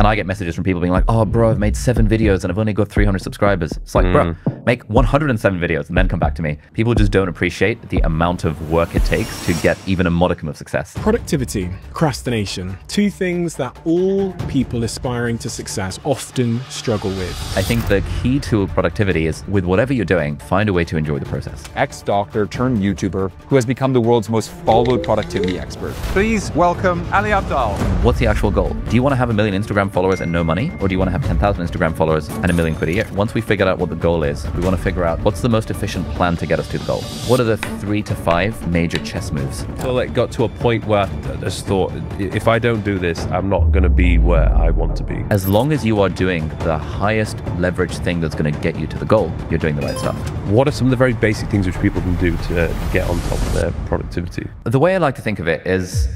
And I get messages from people being like, oh, bro, I've made 7 videos and I've only got 300 subscribers. It's like, bro, make 107 videos and then come back to me. People just don't appreciate the amount of work it takes to get even a modicum of success. Productivity, procrastination, 2 things that all people aspiring to success often struggle with. I think the key to productivity is with whatever you're doing, find a way to enjoy the process. Ex-doctor turned YouTuber who has become the world's most followed productivity expert. Please welcome Ali Abdaal. What's the actual goal? Do you want to have 1 million Instagram followers and no money? Or do you want to have 10,000 Instagram followers and £1 million a year? Once we figured out what the goal is, we want to figure out what's the most efficient plan to get us to the goal. What are the 3 to 5 major chess moves? So it got to a point where I just thought, if I don't do this, I'm not going to be where I want to be. As long as you are doing the highest leverage thing that's going to get you to the goal, you're doing the right stuff. What are some of the very basic things which people can do to get on top of their productivity? The way I like to think of it is...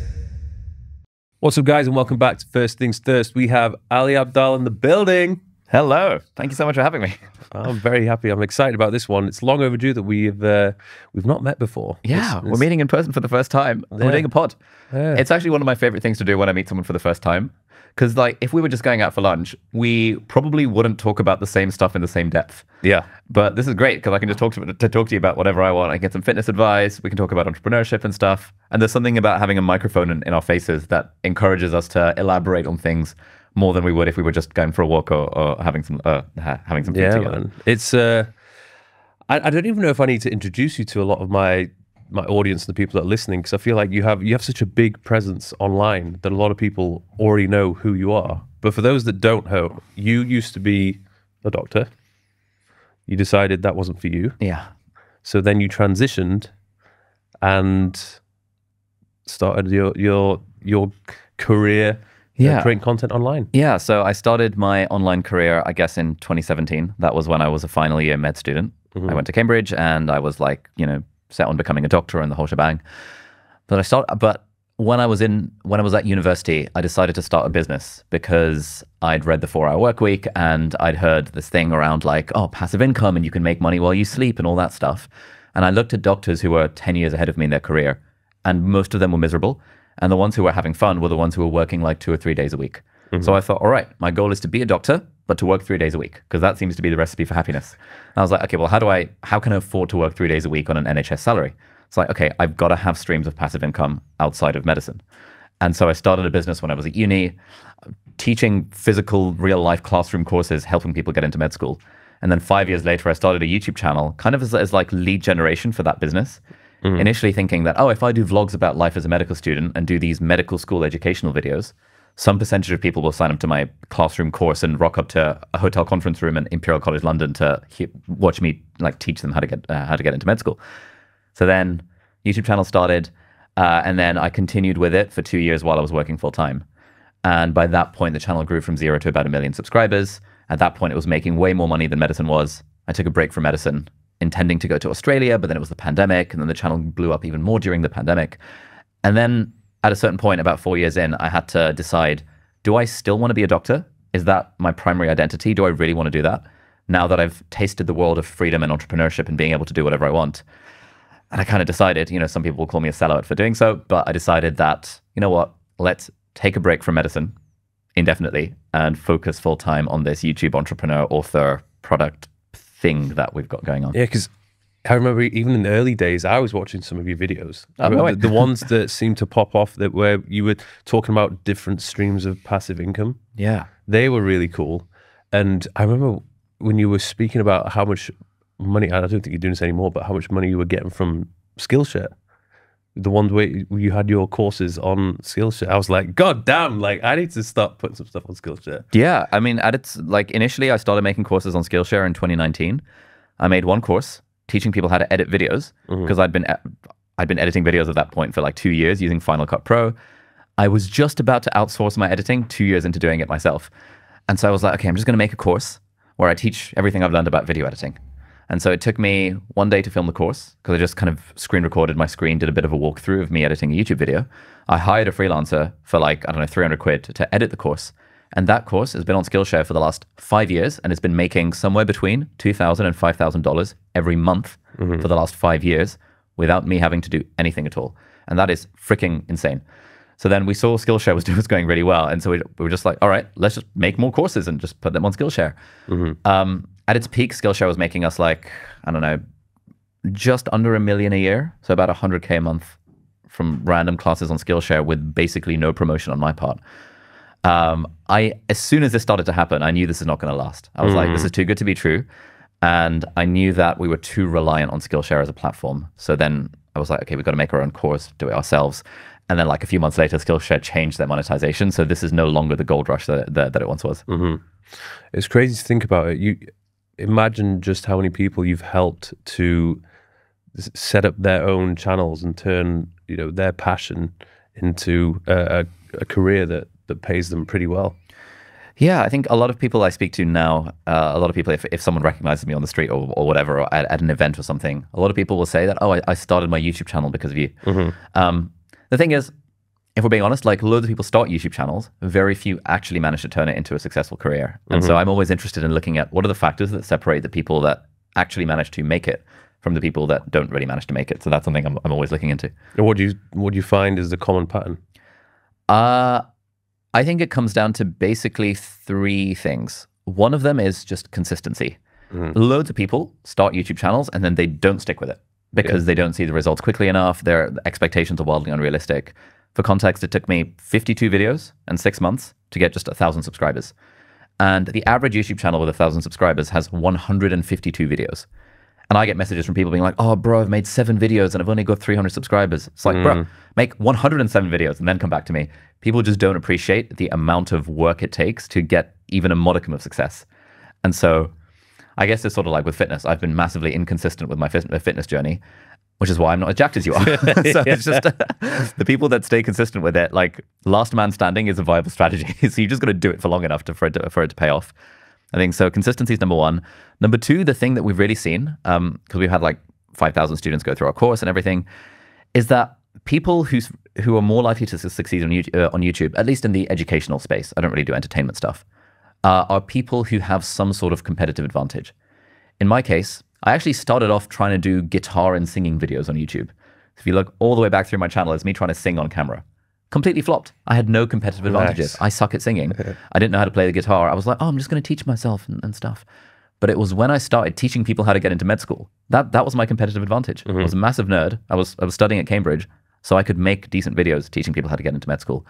What's up, guys, and welcome back to First Things First. We have Ali Abdaal in the building. Hello. Thank you so much for having me. I'm very happy. I'm excited about this one. It's long overdue that we've not met before. Yeah, we're meeting in person for the first time. Yeah. We're doing a pod. Yeah. It's actually one of my favorite things to do when I meet someone for the first time. Because like, if we were just going out for lunch, we probably wouldn't talk about the same stuff in the same depth. Yeah. But this is great because I can just talk to you about whatever I want. I get some fitness advice. We can talk about entrepreneurship and stuff. And there's something about having a microphone in our faces that encourages us to elaborate on things more than we would if we were just going for a walk or having some food together. Man. It's I don't even know if I need to introduce you to a lot of my audience and the people that are listening, because I feel like you have such a big presence online that a lot of people already know who you are. But for those that don't know, you used to be a doctor. You decided that wasn't for you. Yeah. So then you transitioned and started your career. Yeah. Creating content online. Yeah, so I started my online career, I guess, in 2017. That was when I was a final year med student. I went to Cambridge and I was like, set on becoming a doctor and the whole shebang. But when I was at university, I decided to start a business because I'd read the 4-Hour Workweek and I'd heard this thing around like, oh, passive income and you can make money while you sleep and all that stuff. And I looked at doctors who were 10 years ahead of me in their career, and most of them were miserable. And the ones who were having fun were the ones who were working like 2 or 3 days a week. So I thought, all right, my goal is to be a doctor, but to work 3 days a week, because that seems to be the recipe for happiness. And I was like, okay, well, how can I afford to work 3 days a week on an NHS salary? It's like, okay, I've got to have streams of passive income outside of medicine. And so I started a business when I was at uni, teaching physical, real life classroom courses, helping people get into med school. And then 5 years later, I started a YouTube channel, kind of as like lead generation for that business. Initially thinking that, oh, if I do vlogs about life as a medical student and do these medical school educational videos, some percentage of people will sign up to my classroom course and rock up to a hotel conference room in Imperial College London to watch me like teach them how to get into med school. So then YouTube channel started, and then I continued with it for 2 years while I was working full time. And by that point, the channel grew from 0 to about 1 million subscribers. At that point, it was making way more money than medicine was. I took a break from medicine, intending to go to Australia, but then it was the pandemic, and then the channel blew up even more during the pandemic. And then at a certain point, about 4 years in, I had to decide, do I still want to be a doctor? Is that my primary identity? Do I really want to do that? Now that I've tasted the world of freedom and entrepreneurship and being able to do whatever I want. And I kind of decided, some people will call me a sellout for doing so, but I decided that, you know what, let's take a break from medicine indefinitely and focus full time on this YouTube entrepreneur, author, product thing that we've got going on. Yeah, because I remember even in the early days, I was watching some of your videos. The ones that seemed to pop off where you were talking about different streams of passive income. Yeah. They were really cool. And I remember when you were speaking about how much money, I don't think you're doing this anymore, but how much money you were getting from Skillshare. The one way you had your courses on Skillshare, I was like, God damn, like I need to start putting some stuff on Skillshare. Yeah, I mean, initially I started making courses on Skillshare in 2019. I made one course teaching people how to edit videos because I'd been editing videos at that point for like 2 years using Final Cut Pro. I was just about to outsource my editing 2 years into doing it myself. And so I was like, okay, I'm just going to make a course where I teach everything I've learned about video editing. And so it took me 1 day to film the course because I just kind of screen recorded my screen, did a bit of a walkthrough of me editing a YouTube video. I hired a freelancer for like, I don't know, 300 quid to edit the course. And that course has been on Skillshare for the last 5 years and has been making somewhere between $2,000 and $5,000 every month for the last 5 years without me having to do anything at all. And that is freaking insane. So then we saw Skillshare was going really well. And so we were just like, all right, let's just make more courses and just put them on Skillshare. At its peak, Skillshare was making us like, I don't know, just under $1 million a year. So about 100K a month from random classes on Skillshare with basically no promotion on my part. As soon as this started to happen, I knew this is not going to last. I was like, this is too good to be true. And I knew that we were too reliant on Skillshare as a platform. So then I was like, okay, we've got to make our own course, do it ourselves. And then like a few months later, Skillshare changed their monetization. So this is no longer the gold rush that it once was. It's crazy to think about it. You imagine just how many people you've helped to set up their own channels and turn, you know, their passion into a career that pays them pretty well. Yeah, I think a lot of people I speak to now, a lot of people, if someone recognizes me on the street or whatever, or at an event or something, a lot of people will say that, oh, I started my YouTube channel because of you. The thing is, if we're being honest, like loads of people start YouTube channels, very few actually manage to turn it into a successful career. And so I'm always interested in looking at what are the factors that separate the people that actually manage to make it from the people that don't really manage to make it. So that's something I'm always looking into. And what do you find is the common pattern? I think it comes down to basically 3 things. One of them is just consistency. Loads of people start YouTube channels and then they don't stick with it because they don't see the results quickly enough. Their expectations are wildly unrealistic. For context, it took me 52 videos and 6 months to get just 1,000 subscribers. And the average YouTube channel with 1,000 subscribers has 152 videos. And I get messages from people being like, oh, bro, I've made 7 videos and I've only got 300 subscribers. It's like, bro, make 107 videos and then come back to me. People just don't appreciate the amount of work it takes to get even a modicum of success. And so I guess it's sort of like with fitness. I've been massively inconsistent with my fitness journey, which is why I'm not as jacked as you are. So it's just the people that stay consistent with it, like last man standing is a viable strategy. So you just got to do it for long enough for it to pay off. I think so. Consistency is number 1. Number 2, the thing that we've really seen, because we've had like 5,000 students go through our course and everything, is that people who are more likely to succeed on YouTube, at least in the educational space, I don't really do entertainment stuff, are people who have some sort of competitive advantage. In my case, I actually started off trying to do guitar and singing videos on YouTube. If you look all the way back through my channel, it's me trying to sing on camera. Completely flopped. I had no competitive advantages. I suck at singing. I didn't know how to play the guitar. I was like, oh, I'm just going to teach myself and stuff. But it was when I started teaching people how to get into med school. That was my competitive advantage. I was a massive nerd. I was studying at Cambridge, so I could make decent videos teaching people how to get into med school.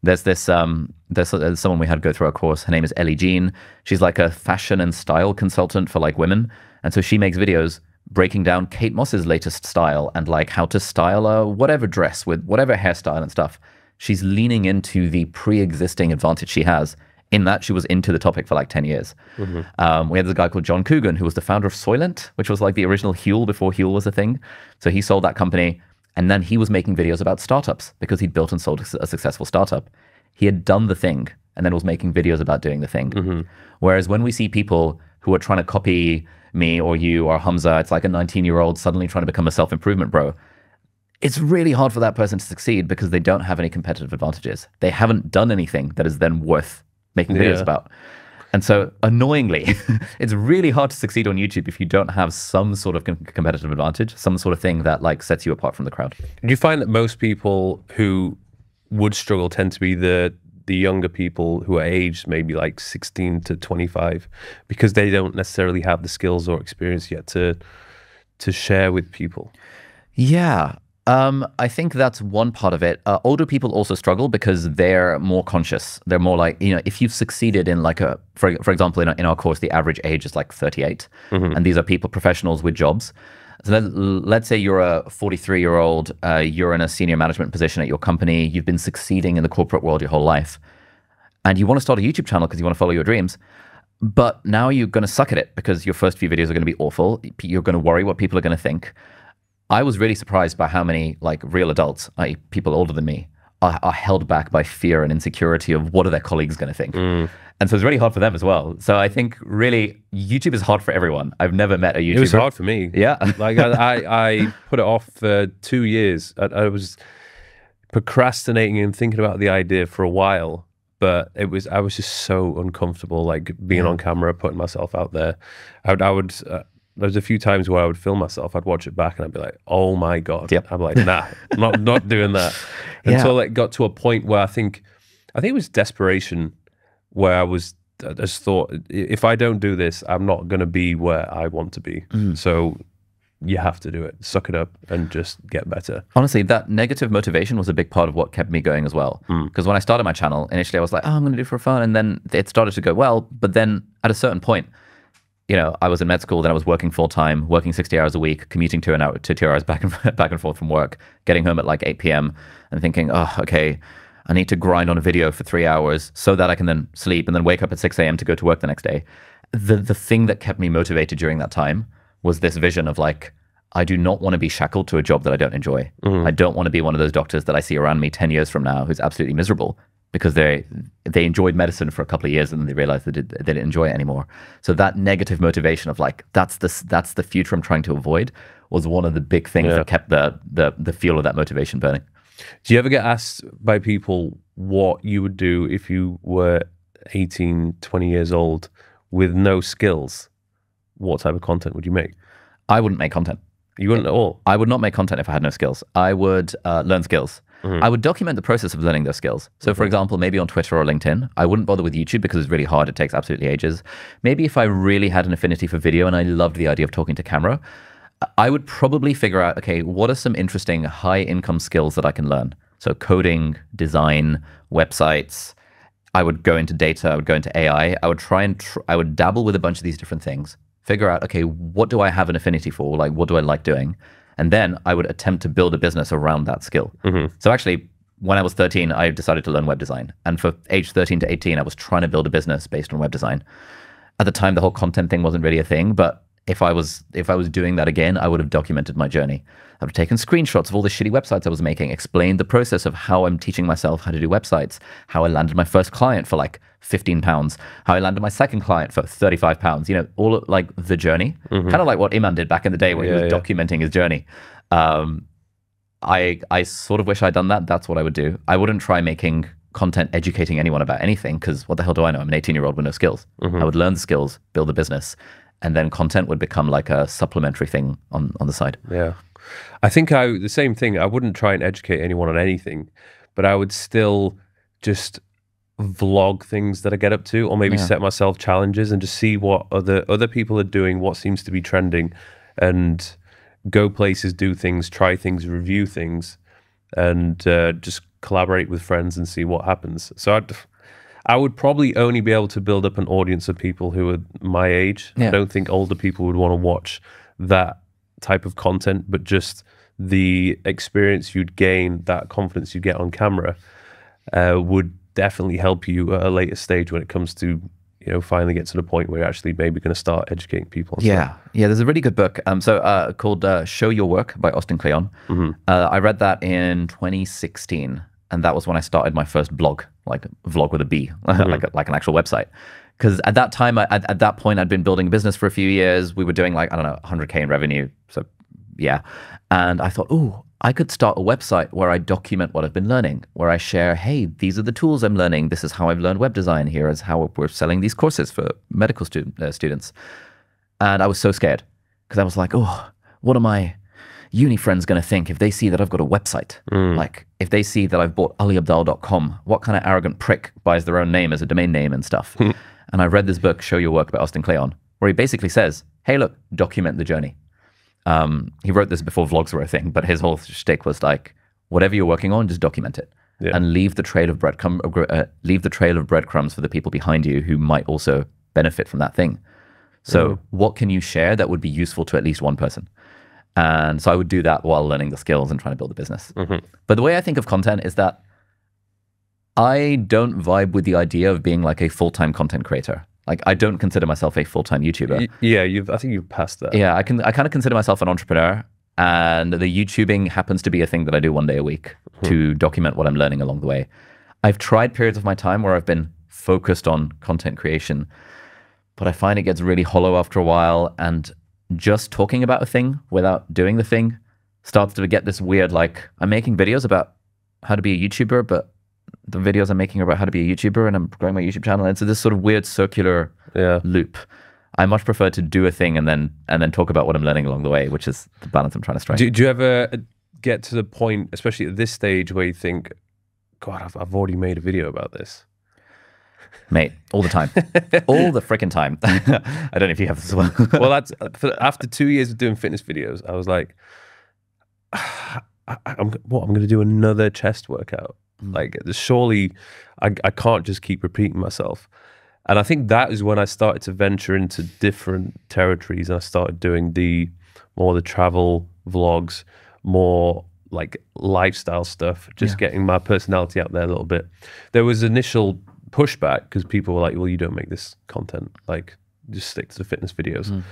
There's someone we had go through our course. Her name is Ellie Jean. She's like a fashion and style consultant for like women. And so she makes videos breaking down Kate Moss's latest style and like how to style a whatever dress with whatever hairstyle and stuff. She's leaning into the pre-existing advantage she has in that she was into the topic for like 10 years. We had this guy called John Coogan, who was the founder of Soylent, which was like the original Huel before Huel was a thing. So he sold that company. And then he was making videos about startups because he'd built and sold a successful startup. He had done the thing and then was making videos about doing the thing. Whereas when we see people who are trying to copy me or you or Hamza, it's like a 19-year-old suddenly trying to become a self-improvement bro. It's really hard for that person to succeed because they don't have any competitive advantages. They haven't done anything that is then worth making videos about. And so annoyingly, it's really hard to succeed on YouTube if you don't have some sort of competitive advantage, some sort of thing that like sets you apart from the crowd. Do you find that most people who would struggle tend to be the younger people who are aged maybe like 16 to 25 because they don't necessarily have the skills or experience yet to share with people? Yeah. I think that's one part of it. Older people also struggle because they're more conscious. They're more like, you know, if you've succeeded in like for example, in our course, the average age is like 38. And these are people, professionals with jobs. So let's say you're a 43-year-old, you're in a senior management position at your company, you've been succeeding in the corporate world your whole life, and you want to start a YouTube channel because you want to follow your dreams. But now you're going to suck at it because your first few videos are going to be awful. You're going to worry what people are going to think. I was really surprised by how many like real adults, people older than me, are held back by fear and insecurity of what are their colleagues going to think. And so it's really hard for them as well. So I think really YouTube is hard for everyone. I've never met a YouTuber. It was hard for me. Yeah. Like I put it off for 2 years. I was procrastinating and thinking about the idea for a while, but I was just so uncomfortable, like being on camera, putting myself out there. there's a few times where I would film myself, I'd watch it back and I'd be like, oh my God. Yep. I'm like, nah, not doing that. Until it got to a point where I think it was desperation, where I just thought, if I don't do this, I'm not going to be where I want to be. So you have to do it, suck it up and just get better. Honestly, that negative motivation was a big part of what kept me going as well. Because when I started my channel, initially I was like, oh, I'm going to do it for fun. And then it started to go well. But then at a certain point, you know, I was in med school, then I was working full time, working 60 hours a week, commuting 2 hours back and forth from work, getting home at like 8 p.m. and thinking, oh, okay, I need to grind on a video for 3 hours so that I can then sleep and then wake up at 6 a.m. to go to work the next day. The thing that kept me motivated during that time was this vision of like, I do not want to be shackled to a job that I don't enjoy. I don't want to be one of those doctors that I see around me 10 years from now who's absolutely miserable because they enjoyed medicine for a couple of years and then they realized they didn't enjoy it anymore. So that negative motivation of like, that's the future I'm trying to avoid was one of the big things that kept the fuel of that motivation burning. Do you ever get asked by people what you would do if you were 18, 20 years old with no skills? What type of content would you make? I wouldn't make content. You wouldn't at all? I would not make content if I had no skills. I would learn skills. I would document the process of learning those skills. So for example, maybe on Twitter or LinkedIn, I wouldn't bother with YouTube because it's really hard. It takes absolutely ages. Maybe if I really had an affinity for video and I loved the idea of talking to camera, I would probably figure out, okay, what are some interesting high income skills that I can learn? So coding, design, websites. I would go into data. I would go into AI. I would try and I would dabble with a bunch of these different things. Figure out, okay, what do I have an affinity for? Like, what do I like doing? And then I would attempt to build a business around that skill. So actually, when I was 13, I decided to learn web design. And for age 13 to 18, I was trying to build a business based on web design. At the time, the whole content thing wasn't really a thing, but if I was doing that again, I would have documented my journey. I would have taken screenshots of all the shitty websites I was making, explained the process of how I'm teaching myself how to do websites, how I landed my first client for like £15, how I landed my second client for £35, you know, all of, like the journey, kind of like what Iman did back in the day when he was documenting his journey. I sort of wish I'd done that. That's what I would do. I wouldn't try making content educating anyone about anything because what the hell do I know? I'm an 18-year-old with no skills. I would learn the skills, build a business, and then content would become like a supplementary thing on the side. Yeah. I think the same thing. I wouldn't try and educate anyone on anything, but I would still just vlog things that I get up to, or maybe set myself challenges and just see what other people are doing, what seems to be trending, and go places, do things, try things, review things, and just collaborate with friends and see what happens. So I would probably only be able to build up an audience of people who are my age. I don't think older people would want to watch that type of content, but just the experience you'd gain, that confidence you get on camera would definitely help you at a later stage when it comes to, you know, finally get to the point where you're actually maybe going to start educating people. Yeah. There's a really good book called Show Your Work by Austin Kleon. I read that in 2016, and that was when I started my first blog, like vlog with a B, like an actual website. Because at that time, at that point, I'd been building a business for a few years. We were doing like, I don't know, 100K in revenue. So yeah. And I thought, oh, I could start a website where I document what I've been learning, where I share, hey, these are the tools I'm learning. This is how I've learned web design. Here is how we're selling these courses for medical students. And I was so scared because I was like, oh, what are my uni friends going to think if they see that I've got a website? Like if they see that I've bought aliabdaal.com, what kind of arrogant prick buys their own name as a domain name and stuff? And I read this book, Show Your Work by Austin Kleon, where he basically says, hey, look, document the journey. He wrote this before vlogs were a thing, but his whole shtick was like, whatever you're working on, just document it and leave the trail of breadcrumbs for the people behind you who might also benefit from that thing. So what can you share that would be useful to at least one person? And so I would do that while learning the skills and trying to build a business. But the way I think of content is that I don't vibe with the idea of being like a full-time content creator. Like I don't consider myself a full-time YouTuber. Yeah, I think you've passed that. Yeah, I kind of consider myself an entrepreneur, and the YouTubing happens to be a thing that I do one day a week to document what I'm learning along the way. I've tried periods of my time where I've been focused on content creation, but I find it gets really hollow after a while, and just talking about a thing without doing the thing starts to get this weird, like I'm making videos about how to be a YouTuber, but the videos I'm making are about how to be a YouTuber, and I'm growing my YouTube channel. And so this sort of weird circular loop. I much prefer to do a thing and then talk about what I'm learning along the way, which is the balance I'm trying to strike. Do you ever get to the point, especially at this stage, where you think, God, I've already made a video about this? Mate, all the time. All the freaking time. I don't know if you have this as well. Well, that's after 2 years of doing fitness videos, I was like, I'm going to do another chest workout. Like, surely I can't just keep repeating myself. And I think that is when I started to venture into different territories, and I started doing more the travel vlogs, more like lifestyle stuff, just getting my personality out there a little bit. There was initial pushback because people were like, well, you don't make this content, like just stick to the fitness videos.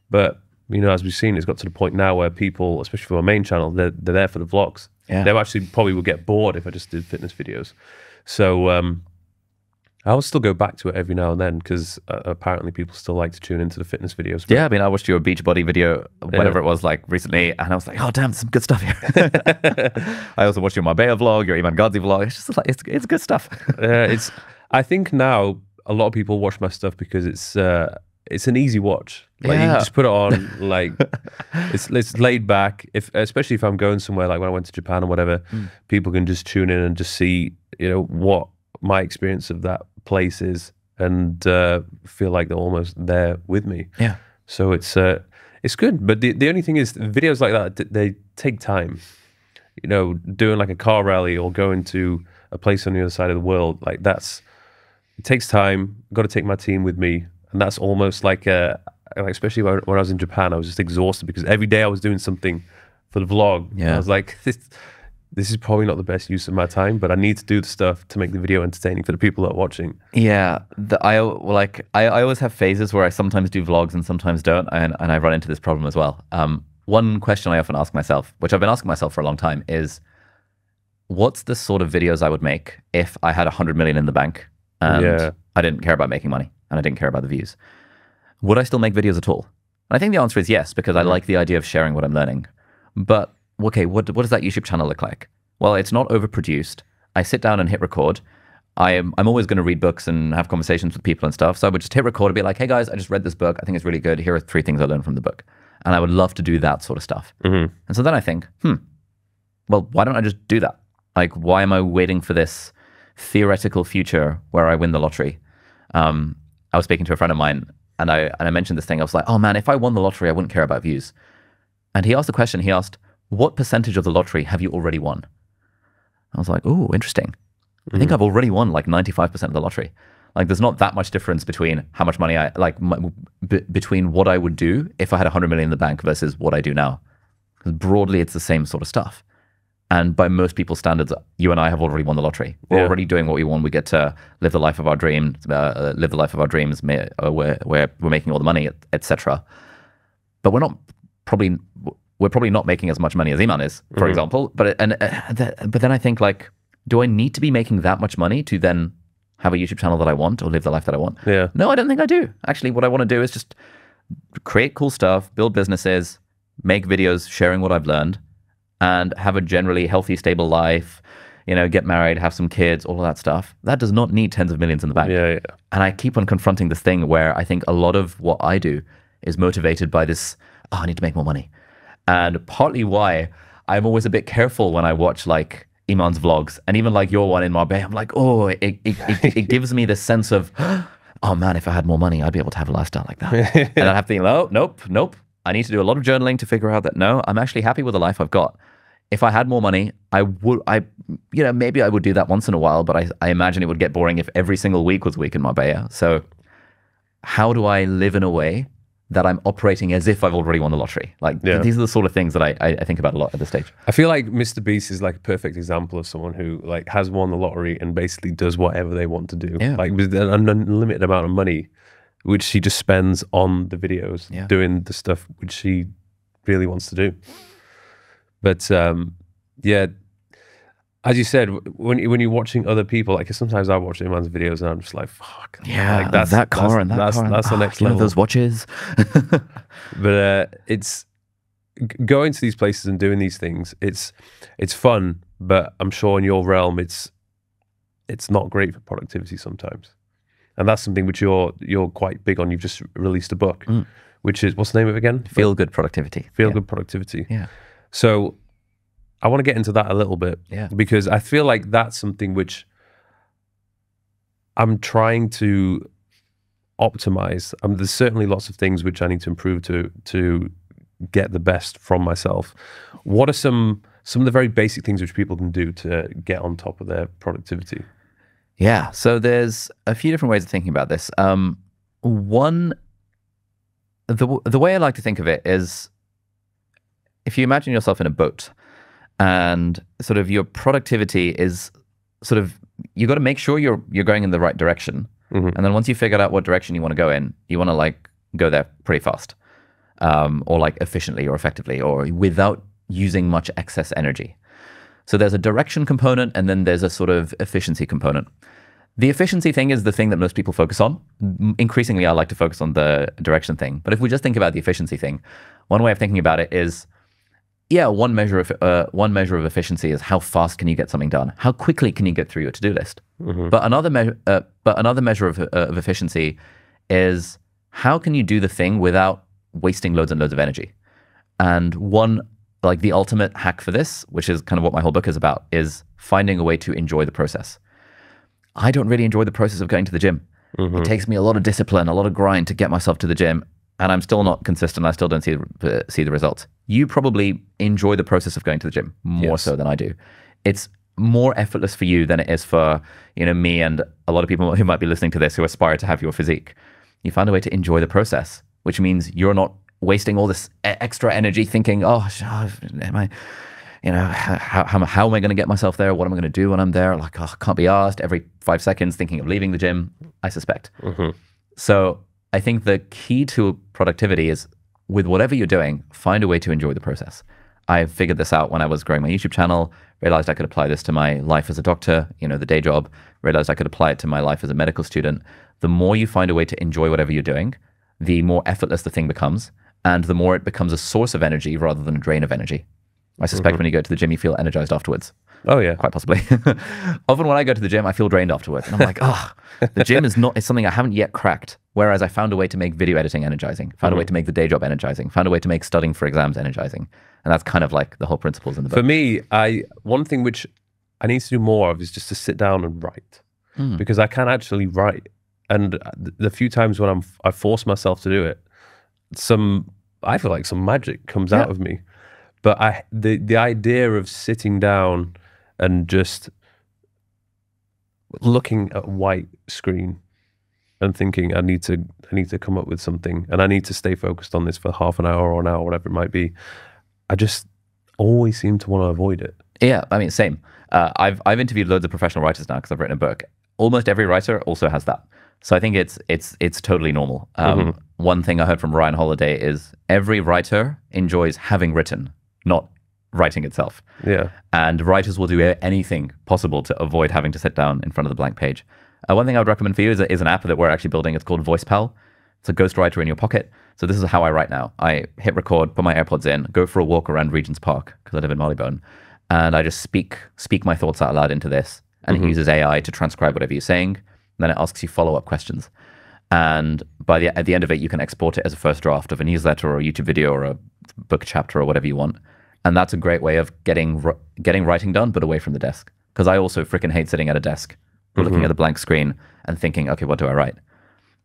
But you know, as we've seen, it's got to the point now where people, especially for my main channel, they're there for the vlogs. They actually probably would get bored if I just did fitness videos. So I will still go back to it every now and then because apparently people still like to tune into the fitness videos. Yeah, I mean, I watched your beach body video, whatever it was, like recently, and I was like, oh damn, some good stuff here. I also watched your Marbella vlog, your Iman Ghazi vlog. It's just like it's good stuff. I think now a lot of people watch my stuff because it's an easy watch. Like you can just put it on, like it's laid back. Especially if I'm going somewhere, like when I went to Japan or whatever, people can just tune in and just see, you know, what my experience of that place is, and feel like they're almost there with me. Yeah. So it's good. But the only thing is, videos like that, they take time. You know, doing like a car rally or going to a place on the other side of the world, like it takes time. I've got to take my team with me. And that's almost like especially when I was in Japan, I was just exhausted because every day I was doing something for the vlog. Yeah. I was like, this is probably not the best use of my time, but I need to do the stuff to make the video entertaining for the people that are watching. Yeah. I always have phases where I sometimes do vlogs and sometimes don't. And I run into this problem as well. One question I often ask myself, which I've been asking myself for a long time, is what's the sort of videos I would make if I had 100 million in the bank and I didn't care about making money and I didn't care about the views? Would I still make videos at all? And I think the answer is yes, because I like the idea of sharing what I'm learning. But okay, what does that YouTube channel look like? Well, it's not overproduced. I sit down and hit record. I'm always going to read books and have conversations with people and stuff. So I would just hit record and be like, hey guys, I just read this book. I think it's really good. Here are 3 things I learned from the book. And I would love to do that sort of stuff. And so then I think, well, why don't I just do that? Like, why am I waiting for this theoretical future where I win the lottery? I was speaking to a friend of mine and I mentioned this thing. I was like, oh man, if I won the lottery, I wouldn't care about views. And he asked the question, he asked, what percentage of the lottery have you already won? I was like, oh, interesting. I think I've already won like 95% of the lottery. Like, there's not that much difference between how much money between what I would do if I had 100 million in the bank versus what I do now. Because broadly, it's the same sort of stuff. And by most people's standards, you and I have already won the lottery. We're already doing what we want. We get to live the life of our dreams, where we're making all the money, etc. But we're probably not making as much money as Iman is, for example. But then I think, like, do I need to be making that much money to then have a YouTube channel that I want or live the life that I want? Yeah. No, I don't think I do. Actually, what I want to do is just create cool stuff, build businesses, make videos sharing what I've learned, and have a generally healthy, stable life, you know, get married, have some kids, all of that stuff. That does not need tens of millions in the bank. Yeah. And I keep on confronting this thing where I think a lot of what I do is motivated by this, oh, I need to make more money. And partly why I'm always a bit careful when I watch like Iman's vlogs and even like your one in Marbella. I'm like, oh, it gives me this sense of, oh man, if I had more money, I'd be able to have a lifestyle like that. And I'd have to think, oh, nope. I need to do a lot of journaling to figure out that, no, I'm actually happy with the life I've got. If I had more money, maybe I would do that once in a while, but I imagine it would get boring if every single week was week in Marbella. So how do I live in a way that I'm operating as if I've already won the lottery? Like, these are the sort of things that I think about a lot at this stage. I feel like Mr. Beast is like a perfect example of someone who like has won the lottery and basically does whatever they want to do. Yeah. Like with an unlimited amount of money, which he just spends on the videos, doing the stuff which he really wants to do. But as you said, when you're watching other people, like sometimes I watch Iman's videos and I'm just like, fuck. Yeah, like, that's the next level. Those watches. But it's going to these places and doing these things. It's fun, but I'm sure in your realm, it's not great for productivity sometimes. And that's something which you're quite big on. You've just released a book, which is, what's the name of it again? Feel Good Productivity. Feel Good Productivity. Yeah. So I want to get into that a little bit, because I feel like that's something which I'm trying to optimize. There's certainly lots of things which I need to improve to get the best from myself. What are some of the very basic things which people can do to get on top of their productivity? Yeah, so there's a few different ways of thinking about this. One, the way I like to think of it is, if you imagine yourself in a boat, and sort of your productivity is sort of, you got to make sure you're going in the right direction. And then once you figured out what direction you want to go in, you want to like go there pretty fast, or like efficiently or effectively, or without using much excess energy. So there's a direction component, and then there's a sort of efficiency component. The efficiency thing is the thing that most people focus on. Increasingly, I like to focus on the direction thing. But if we just think about the efficiency thing, one way of thinking about it is, yeah, one measure of efficiency is how fast can you get something done? How quickly can you get through your to-do list? But another measure of efficiency is how can you do the thing without wasting loads and loads of energy? And like the ultimate hack for this, which is kind of what my whole book is about, is finding a way to enjoy the process. I don't really enjoy the process of going to the gym. It takes me a lot of discipline, a lot of grind to get myself to the gym, and I'm still not consistent. I still don't see the results. You probably enjoy the process of going to the gym more so than I do. It's more effortless for you than it is for, you know, me and a lot of people who might be listening to this who aspire to have your physique. You find a way to enjoy the process, which means you're not wasting all this extra energy thinking, oh, am I, you know, how am I going to get myself there? What am I going to do when I'm there? Like, oh, I can't be asked every 5 seconds thinking of leaving the gym, I suspect. So I think the key to productivity is, with whatever you're doing, find a way to enjoy the process. I figured this out when I was growing my YouTube channel, realized I could apply this to my life as a doctor, you know, the day job, realized I could apply it to my life as a medical student. The more you find a way to enjoy whatever you're doing, the more effortless the thing becomes, and the more it becomes a source of energy rather than a drain of energy. I suspect when you go to the gym, you feel energized afterwards. Oh, yeah. Quite possibly. Often when I go to the gym, I feel drained afterwards. And I'm like, oh, the gym is something I haven't yet cracked. Whereas I found a way to make video editing energizing, found a way to make the day job energizing, found a way to make studying for exams energizing. And that's kind of like the whole principles in the book. For me, one thing which I need to do more of is just to sit down and write. Because I can actually write. And the few times when I force myself to do it, I feel like some magic comes out of me. But the idea of sitting down and just looking at a white screen and thinking, I need to come up with something, and I need to stay focused on this for half an hour or an hour, whatever it might be, I just always seem to want to avoid it. Yeah, I mean, same. I've interviewed loads of professional writers now because I've written a book. Almost every writer also has that. So I think it's totally normal. One thing I heard from Ryan Holiday is every writer enjoys having written, not writing itself. Yeah. And writers will do anything possible to avoid having to sit down in front of the blank page. One thing I would recommend for you is an app that we're actually building. It's called VoicePal. It's a ghostwriter in your pocket. So this is how I write now. I hit record, put my AirPods in, go for a walk around Regent's Park, because I live in Marylebone, and I just speak my thoughts out loud into this. And it uses AI to transcribe whatever you're saying. And then it asks you follow-up questions. And at the end of it, you can export it as a first draft of a newsletter or a YouTube video or a book chapter or whatever you want. And that's a great way of getting writing done, but away from the desk. Because I also freaking hate sitting at a desk, looking at a blank screen and thinking, okay, what do I write?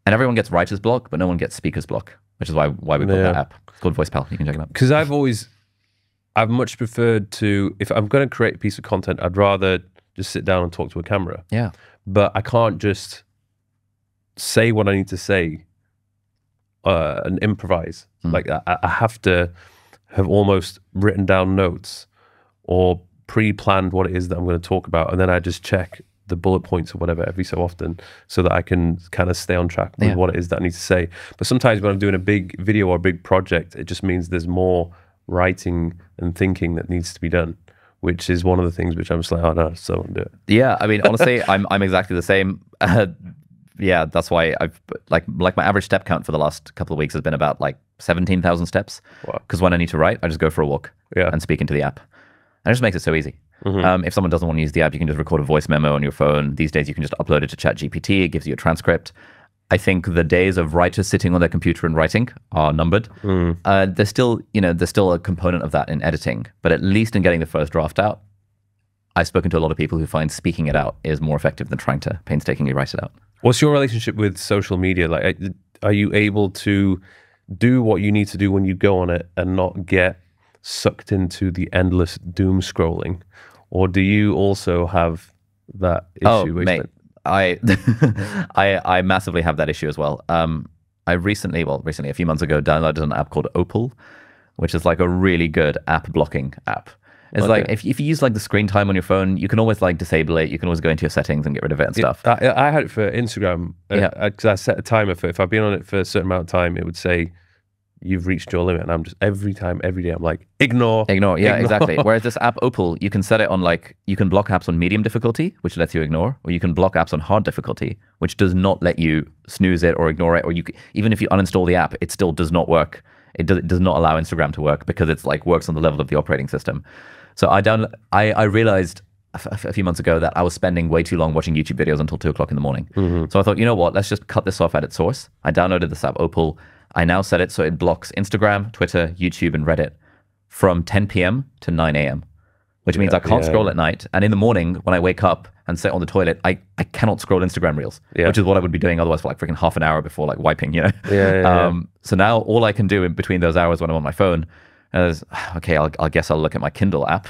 And everyone gets writer's block, but no one gets speaker's block, which is why we built that app. It's called VoicePal. You can check it out. Because I've much preferred to, if I'm going to create a piece of content, I'd rather just sit down and talk to a camera. Yeah. But I can't just say what I need to say and improvise. Like I have to have almost written down notes or pre-planned what it is that I'm going to talk about, and then I just check the bullet points or whatever every so often so that I can kind of stay on track with what it is that I need to say. But sometimes when I'm doing a big video or a big project, it just means there's more writing and thinking that needs to be done, which is one of the things which I'm just like, oh no, so I won't do it. Yeah, I mean, honestly, I'm exactly the same. Yeah, that's why I've like my average step count for the last couple of weeks has been about like 17,000 steps. Because when I need to write, I just go for a walk and speak into the app. And it just makes it so easy. If someone doesn't want to use the app, you can just record a voice memo on your phone. These days, you can just upload it to ChatGPT. It gives you a transcript. I think the days of writers sitting on their computer and writing are numbered. There's still a component of that in editing, but at least in getting the first draft out, I've spoken to a lot of people who find speaking it out is more effective than trying to painstakingly write it out. What's your relationship with social media? Like, are you able to do what you need to do when you go on it and not get sucked into the endless doom scrolling? Or do you also have that issue? Oh, mate, I massively have that issue as well. I recently, a few months ago, downloaded an app called Opal, which is like a really good app blocking app. It's like if you use like the screen time on your phone, you can always like disable it. You can always go into your settings and get rid of it and stuff. I had it for Instagram because I set a timer for if I've been on it for a certain amount of time, it would say you've reached your limit, and I'm just every day I'm like ignore. Yeah, exactly. Whereas this app Opal, you can set it on like you can block apps on medium difficulty, which lets you ignore, or you can block apps on hard difficulty, which does not let you snooze it or ignore it, or even if you uninstall the app, it still does not work. It does not allow Instagram to work because it's like works on the level of the operating system. So I realized a few months ago that I was spending way too long watching YouTube videos until 2 o'clock in the morning. So I thought, you know what, let's just cut this off at its source. I downloaded this app Opal. I now set it so it blocks Instagram, Twitter, YouTube, and Reddit from 10 p.m. to 9 a.m., which means I can't scroll at night. And in the morning, when I wake up and sit on the toilet, I cannot scroll Instagram Reels, which is what I would be doing otherwise for like freaking half an hour before like wiping, you know? So now all I can do in between those hours when I'm on my phone is, okay, I guess I'll look at my Kindle app,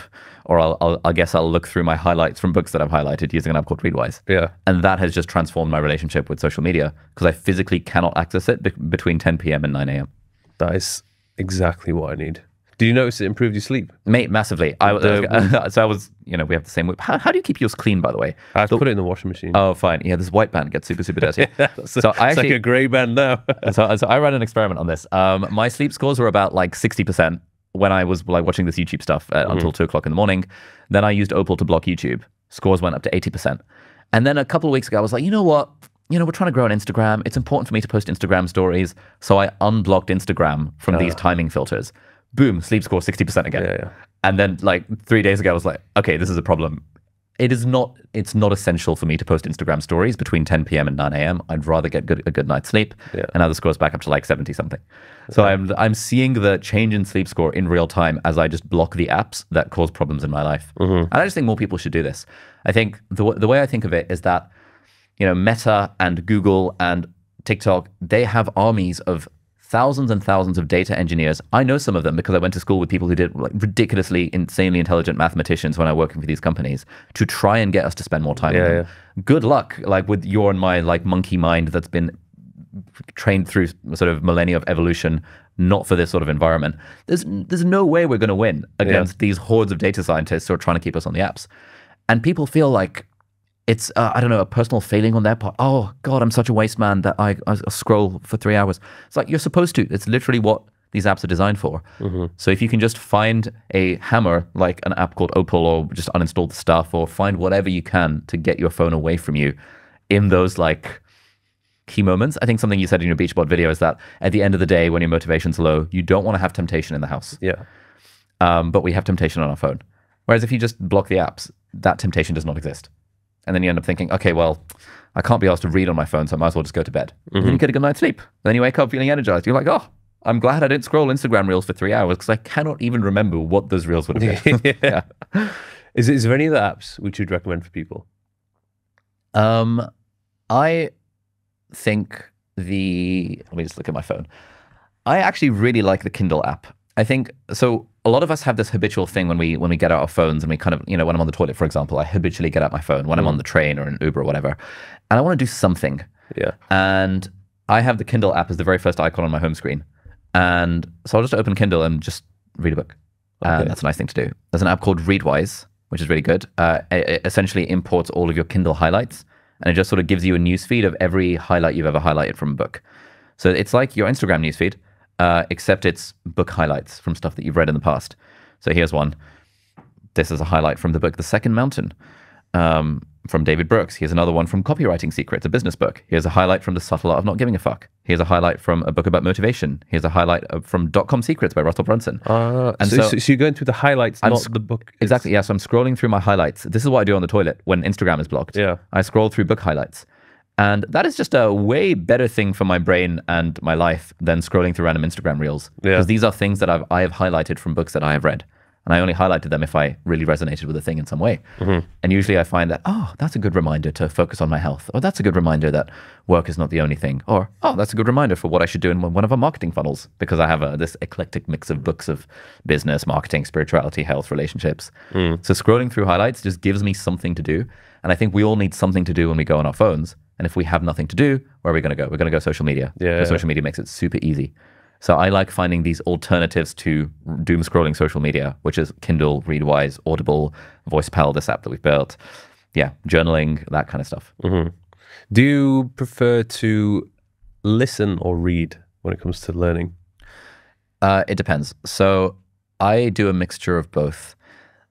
or I guess I'll look through my highlights from books that I've highlighted using an app called Readwise. And that has just transformed my relationship with social media because I physically cannot access it between 10 p.m. and 9 a.m. That is exactly what I need. Do you notice it improved your sleep? Mate, massively. So I was, we have the same whip. How do you keep yours clean, by the way? I put it in the washing machine. Oh, fine. Yeah, this white band gets super, super dirty. It's like a grey band now. so I ran an experiment on this. My sleep scores were about like 60% when I was like watching this YouTube stuff until 2 o'clock in the morning. Then I used Opal to block YouTube. Scores went up to 80%. And then a couple of weeks ago, I was like, you know what? We're trying to grow on Instagram. It's important for me to post Instagram stories. So I unblocked Instagram from these timing filters. Boom, sleep score 60% again. And then like 3 days ago, I was like, okay, this is a problem. It's not essential for me to post Instagram stories between 10 p.m. and 9 a.m. I'd rather get a good night's sleep. And now the score's back up to like 70 something. So I'm seeing the change in sleep score in real time as I just block the apps that cause problems in my life. And I just think more people should do this. I think the way I think of it is that, Meta and Google and TikTok, they have armies of thousands and thousands of data engineers. I know some of them because I went to school with people who did like ridiculously, insanely intelligent mathematicians when I was working for these companies to try and get us to spend more time on them. Good luck, like with your and my like monkey mind that's been trained through sort of millennia of evolution, not for this sort of environment. There's no way we're going to win against these hordes of data scientists who are trying to keep us on the apps. And people feel like it's, I don't know, a personal failing on their part. Oh, God, I'm such a waste man that I scroll for 3 hours. It's like, you're supposed to. It's literally what these apps are designed for. So if you can just find a hammer, like an app called Opal, or just uninstall the stuff, or find whatever you can to get your phone away from you in those like key moments. I think something you said in your Beachbody video is that at the end of the day, when your motivation's low, you don't want to have temptation in the house. But we have temptation on our phone. Whereas if you just block the apps, that temptation does not exist. And then you end up thinking, okay, well, I can't be asked to read on my phone, so I might as well just go to bed. And then you get a good night's sleep. Then you wake up feeling energized. You're like, oh, I'm glad I didn't scroll Instagram Reels for 3 hours because I cannot even remember what those Reels would have been. Is there any other apps which you'd recommend for people? I think let me just look at my phone. I actually really like the Kindle app. I think, so a lot of us have this habitual thing when we get out our phones and we kind of, when I'm on the toilet, for example, I habitually get out my phone when I'm on the train or an Uber or whatever, and I want to do something. And I have the Kindle app as the very first icon on my home screen. And so I'll just open Kindle and just read a book. And that's a nice thing to do. There's an app called Readwise, which is really good. It essentially imports all of your Kindle highlights, and it just sort of gives you a newsfeed of every highlight you've ever highlighted from a book. So it's like your Instagram newsfeed, except it's book highlights from stuff that you've read in the past. So here's one. This is a highlight from the book The Second Mountain. from David Brooks. Here's another one from Copywriting Secrets, a business book. Here's a highlight from The Subtle Art of Not Giving a Fuck. Here's a highlight from a book about motivation. Here's a highlight from .com Secrets by Russell Brunson. And so you're going through the highlights, not the book. Exactly, yeah. So I'm scrolling through my highlights. This is what I do on the toilet when Instagram is blocked. Yeah. I scroll through book highlights. And that is just a way better thing for my brain and my life than scrolling through random Instagram reels. Because these are things that I have highlighted from books that I have read. And I only highlighted them if I really resonated with a thing in some way. And usually I find that, oh, that's a good reminder to focus on my health. Or that's a good reminder that work is not the only thing. Or, oh, that's a good reminder for what I should do in one of our marketing funnels. Because I have this eclectic mix of books of business, marketing, spirituality, health, relationships. So scrolling through highlights just gives me something to do. And I think we all need something to do when we go on our phones. And if we have nothing to do, where are we going to go? We're going to go social media. Because social media makes it super easy. So I like finding these alternatives to doom scrolling social media, which is Kindle, Readwise, Audible, VoicePal, this app that we've built. Yeah, journaling, that kind of stuff. Do you prefer to listen or read when it comes to learning? It depends. So I do a mixture of both.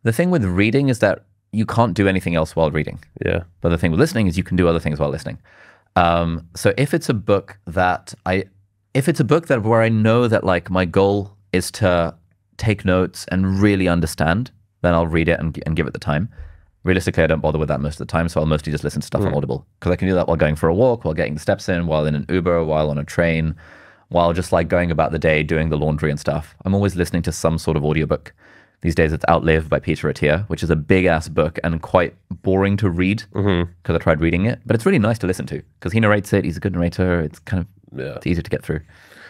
The thing with reading is that you can't do anything else while reading. Yeah. But the thing with listening is you can do other things while listening. So if it's a book that where I know that like my goal is to take notes and really understand, then I'll read it and give it the time. Realistically, I don't bother with that most of the time, so I'll mostly just listen to stuff on Audible, because I can do that while going for a walk, while getting the steps in, while in an Uber, while on a train, while just like going about the day, doing the laundry and stuff. I'm always listening to some sort of audiobook. These days it's Outlive by Peter Attia, which is a big ass book and quite boring to read because I tried reading it, but it's really nice to listen to because he narrates it. He's a good narrator. It's kind of it's easy to get through.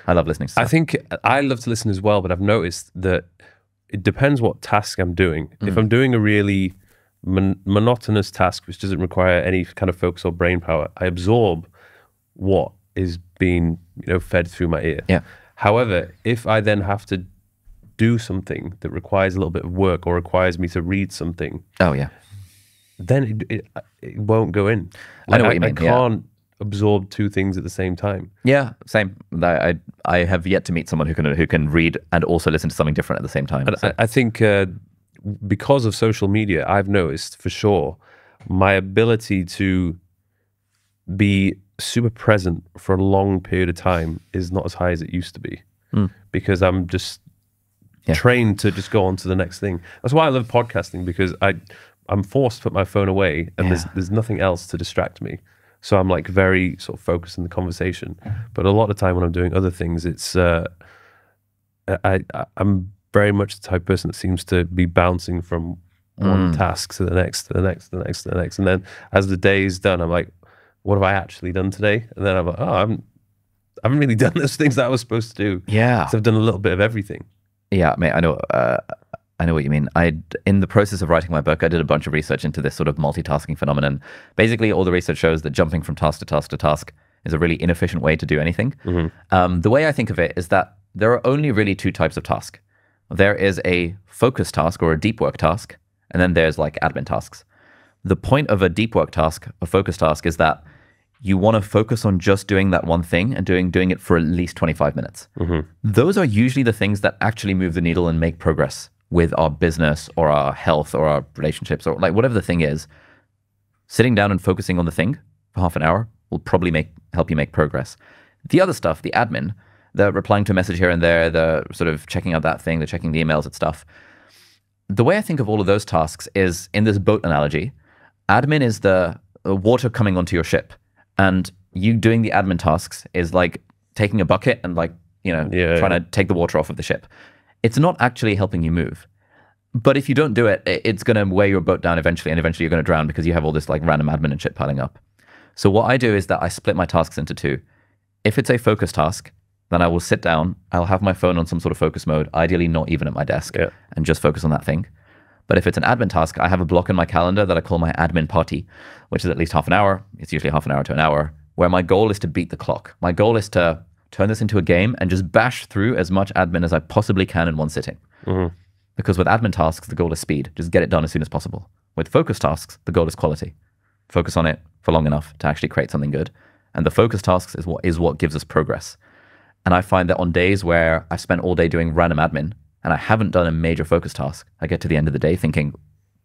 I love listening to stuff. I think I love to listen as well, but I've noticed that it depends what task I'm doing. If I'm doing a really monotonous task which doesn't require any kind of focus or brain power, I absorb what is being fed through my ear. Yeah. However, if I then have to do something that requires a little bit of work or requires me to read something, then it won't go in. I know what you mean. I can't absorb two things at the same time. Yeah, same. I have yet to meet someone who can read and also listen to something different at the same time. And I think because of social media, I've noticed for sure my ability to be super present for a long period of time is not as high as it used to be because I'm just trained to just go on to the next thing. That's why I love podcasting, because I'm forced to put my phone away and there's nothing else to distract me. So I'm like very sort of focused in the conversation. But a lot of the time when I'm doing other things, it's I'm very much the type of person that seems to be bouncing from one task to the next, to the next, to the next, to the next. And then as the day is done, I'm like, what have I actually done today? And then I'm like, oh, I haven't really done those things that I was supposed to do. Yeah. So I've done a little bit of everything. Yeah, mate, I know what you mean. In the process of writing my book, I did a bunch of research into this sort of multitasking phenomenon. Basically, all the research shows that jumping from task to task to task is a really inefficient way to do anything. The way I think of it is that there are only really two types of task. There is a focus task or a deep work task, and then there's like admin tasks. The point of a deep work task, a focus task, is that you want to focus on just doing that one thing and doing it for at least 25 minutes. Those are usually the things that actually move the needle and make progress with our business or our health or our relationships or like whatever the thing is. Sitting down and focusing on the thing for half an hour will probably help you make progress. The other stuff, the admin, the replying to a message here and there, the sort of checking out that thing, the checking the emails and stuff. The way I think of all of those tasks is in this boat analogy. Admin is the water coming onto your ship. And you doing the admin tasks is like taking a bucket and like, trying to take the water off of the ship. It's not actually helping you move. But if you don't do it, it's going to weigh your boat down eventually, and eventually you're going to drown because you have all this like random admin and shit piling up. So what I do is that I split my tasks into two. If it's a focus task, then I will sit down, I'll have my phone on some sort of focus mode, ideally not even at my desk, and just focus on that thing. But if it's an admin task, I have a block in my calendar that I call my admin party, which is at least half an hour. It's usually half an hour to an hour, where my goal is to beat the clock. My goal is to turn this into a game and just bash through as much admin as I possibly can in one sitting. Because with admin tasks, the goal is speed. Just get it done as soon as possible. With focus tasks, the goal is quality. Focus on it for long enough to actually create something good. And the focus tasks is what gives us progress. And I find that on days where I spent all day doing random admin and I haven't done a major focus task, I get to the end of the day thinking,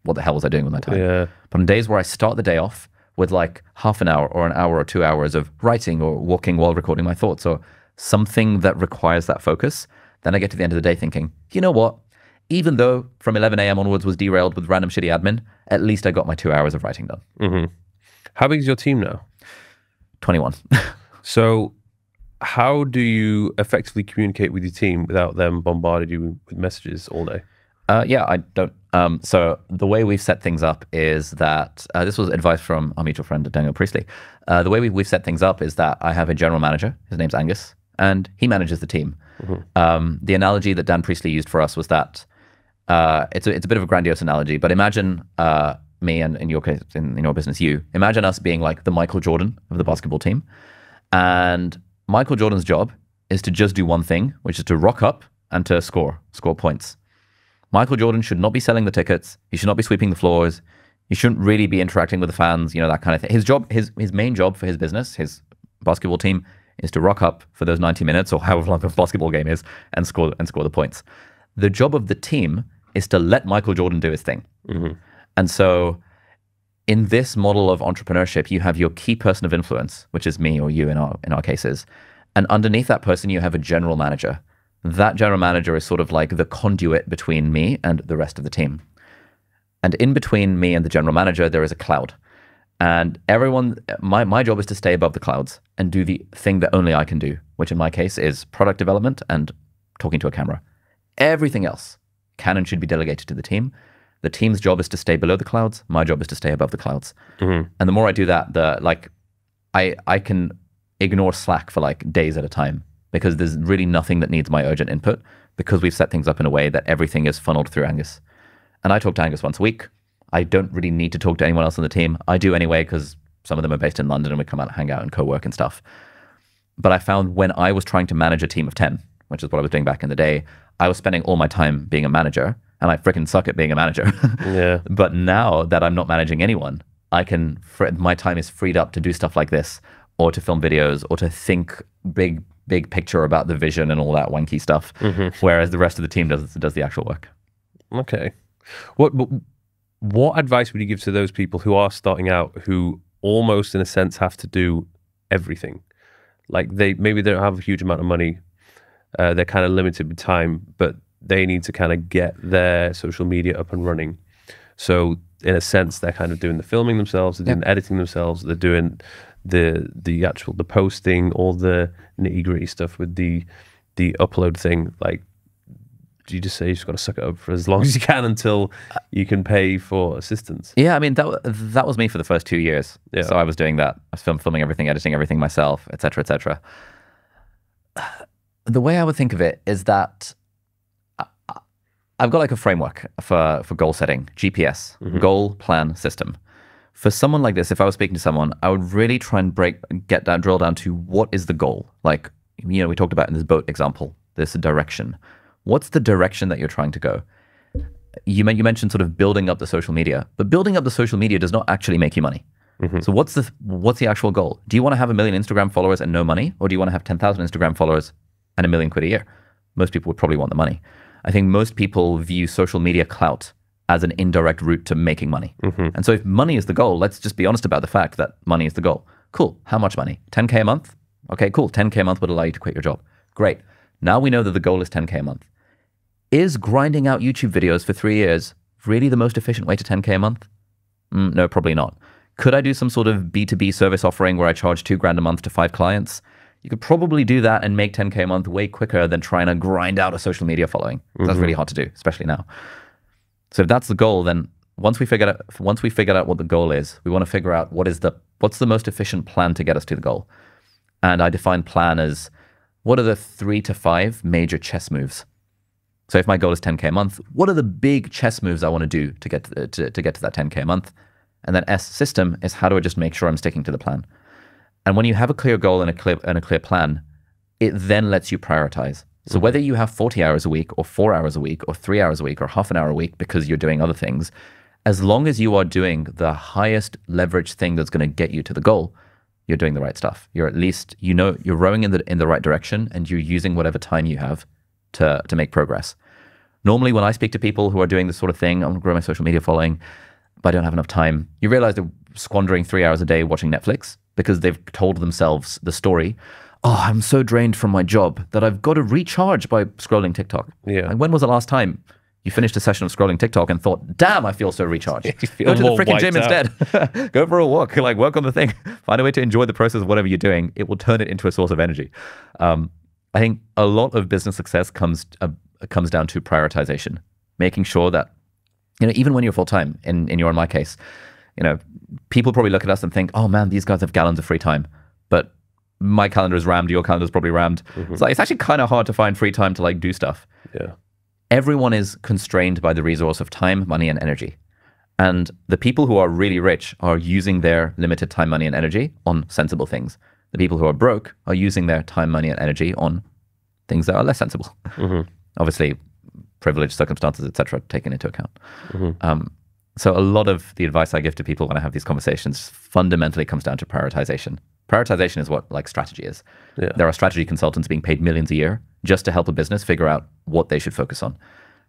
what the hell was I doing with my time? Yeah. But on days where I start the day off with like half an hour or an hour or 2 hours of writing or walking while recording my thoughts or something that requires that focus, then I get to the end of the day thinking, you know what? Even though from 11 a.m. onwards was derailed with random shitty admin, at least I got my 2 hours of writing done. Mm-hmm. How big is your team now? 21. So how do you effectively communicate with your team without them bombarding you with messages all day? Yeah, I don't. So the way we've set things up is that, this was advice from our mutual friend, Daniel Priestley. The way we've set things up is that I have a general manager, his name's Angus, and he manages the team. Mm-hmm. The analogy that Dan Priestley used for us was that, it's a bit of a grandiose analogy, but imagine me and in your case, in your business, you, imagine us being like the Michael Jordan of the basketball team. And Michael Jordan's job is to just do one thing, which is to rock up and to score points. Michael Jordan should not be selling the tickets. He should not be sweeping the floors. He shouldn't really be interacting with the fans, you know, that kind of thing. His job, his main job for his business, his basketball team, is to rock up for those 90 minutes or however long a basketball game is and score the points. The job of the team is to let Michael Jordan do his thing. Mm-hmm. And so in this model of entrepreneurship, you have your key person of influence, which is me or you in our cases. And underneath that person, you have a general manager. That general manager is sort of like the conduit between me and the rest of the team. And in between me and the general manager, there is a cloud. And everyone, my job is to stay above the clouds and do the thing that only I can do, which in my case is product development and talking to a camera. Everything else can and should be delegated to the team. The team's job is to stay below the clouds. My job is to stay above the clouds. Mm-hmm. And the more I do that, I can ignore Slack for like days at a time because there's really nothing that needs my urgent input because we've set things up in a way that everything is funneled through Angus. And I talk to Angus once a week. I don't really need to talk to anyone else on the team. I do anyway because some of them are based in London and we come out and hang out and co-work and stuff. But I found when I was trying to manage a team of 10, which is what I was doing back in the day, I was spending all my time being a manager. And I freaking suck at being a manager. Yeah. But now that I'm not managing anyone, my time is freed up to do stuff like this, or to film videos, or to think big picture about the vision and all that wanky stuff. Mm-hmm. Whereas the rest of the team does the actual work. Okay. What advice would you give to those people who are starting out, who almost in a sense have to do everything? Like maybe they don't have a huge amount of money. They're kind of limited with time, but they need to kind of get their social media up and running. So in a sense, they're kind of doing the filming themselves, they're doing the editing themselves, they're doing the posting, all the nitty gritty stuff with the upload thing. Like, do you just say you just got to suck it up for as long as you can until you can pay for assistance? Yeah, I mean, that was me for the first 2 years. Yeah. So I was doing that. I was filming everything, editing everything myself, etc., etc. The way I would think of it is that I've got like a framework for goal setting, GPS, goal, plan, system. For someone like this, if I was speaking to someone, I would really try and drill down to what is the goal? Like, you know, we talked about in this boat example, this direction. What's the direction that you're trying to go? You mentioned sort of building up the social media, but building up the social media does not actually make you money. Mm-hmm. So what's the actual goal? Do you want to have 1 million Instagram followers and no money? Or do you want to have 10,000 Instagram followers and £1 million a year? Most people would probably want the money. I think most people view social media clout as an indirect route to making money. Mm-hmm. And so if money is the goal, let's just be honest about the fact that money is the goal. Cool. How much money? 10K a month? Okay, cool. 10K a month would allow you to quit your job. Great. Now we know that the goal is 10K a month. Is grinding out YouTube videos for 3 years really the most efficient way to 10K a month? No, probably not. Could I do some sort of B2B service offering where I charge $2,000 a month to 5 clients? You could probably do that and make 10K a month way quicker than trying to grind out a social media following. That's really hard to do, especially now. So if that's the goal, then once we figured out what the goal is, we want to figure out what's the most efficient plan to get us to the goal. And I define plan as what are the 3 to 5 major chess moves. So if my goal is 10K a month, what are the big chess moves I want to do to get to that 10K a month? And then S, system, is how do I just make sure I'm sticking to the plan? And when you have a clear goal and a clear plan, it then lets you prioritize. So whether you have 40 hours a week or 4 hours a week or 3 hours a week or half an hour a week because you're doing other things, as long as you are doing the highest leverage thing that's going to get you to the goal, you're doing the right stuff. You're at least, you're rowing in the right direction and you're using whatever time you have to make progress. Normally, when I speak to people who are doing this sort of thing, I want to grow my social media following, but I don't have enough time. You realize they're squandering 3 hours a day watching Netflix because they've told themselves the story. Oh, I'm so drained from my job that I've got to recharge by scrolling TikTok. Yeah. And when was the last time you finished a session of scrolling TikTok and thought, damn, I feel so recharged? Go to the freaking gym instead. Go for a walk, like work on the thing. Find a way to enjoy the process of whatever you're doing. It will turn it into a source of energy. I think a lot of business success comes down to prioritization, making sure that, even when you're full-time, in your and my case, people probably look at us and think, oh man, these guys have gallons of free time. But my calendar is rammed, your calendar is probably rammed. So it's actually kind of hard to find free time to like do stuff. Yeah. Everyone is constrained by the resource of time, money, and energy. And the people who are really rich are using their limited time, money, and energy on sensible things. The people who are broke are using their time, money, and energy on things that are less sensible. Obviously, privilege, circumstances, etc., taken into account. So a lot of the advice I give to people when I have these conversations fundamentally comes down to prioritization. Prioritization is what like strategy is. Yeah. There are strategy consultants being paid millions a year just to help a business figure out what they should focus on.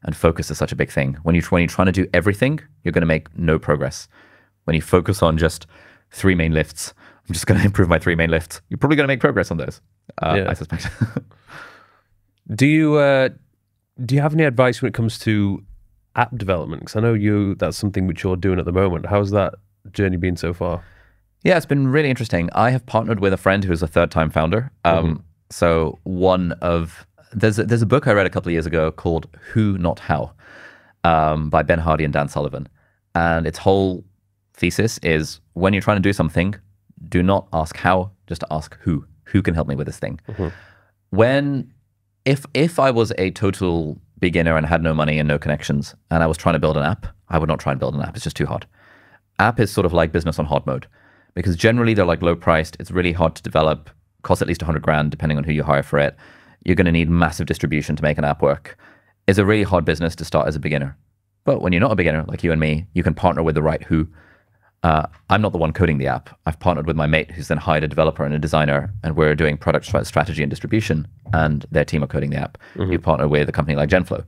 And focus is such a big thing. When you're trying to do everything, you're going to make no progress. When you focus on just 3 main lifts, I'm just going to improve my 3 main lifts, you're probably going to make progress on those, I suspect. Do you have any advice when it comes to app development? Because I know that's something which you're doing at the moment. How's that journey been so far? Yeah, it's been really interesting. I have partnered with a friend who's a third-time founder. So there's a book I read a couple of years ago called Who Not How by Ben Hardy and Dan Sullivan. And its whole thesis is when you're trying to do something, do not ask how, just ask who. Who can help me with this thing? If I was a total beginner and had no money and no connections and I was trying to build an app, I would not try and build an app. It's just too hard. App is sort of like business on hard mode because generally they're like low priced. It's really hard to develop, costs at least 100 grand depending on who you hire for it. You're going to need massive distribution to make an app work. It's a really hard business to start as a beginner. But when you're not a beginner like you and me, you can partner with the right who. I'm not the one coding the app. I've partnered with my mate who's then hired a developer and a designer, and we're doing product strategy and distribution, and their team are coding the app. You partner with a company like Genflow.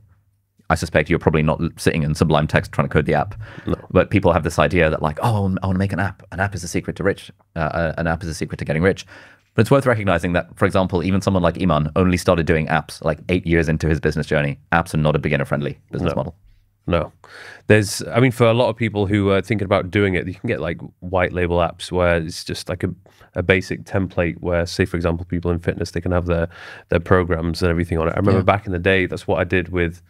I suspect you're probably not sitting in Sublime Text trying to code the app. No. But people have this idea that like, oh, I want to make an app. An app is a secret to rich. An app is a secret to getting rich. But it's worth recognizing that, for example, even someone like Iman only started doing apps like 8 years into his business journey. Apps are not a beginner-friendly business model. No. For a lot of people who are thinking about doing it, you can get like white label apps where it's just like a basic template where, say, for example, people in fitness, they can have their programs and everything on it. I remember back in the day, that's what I did with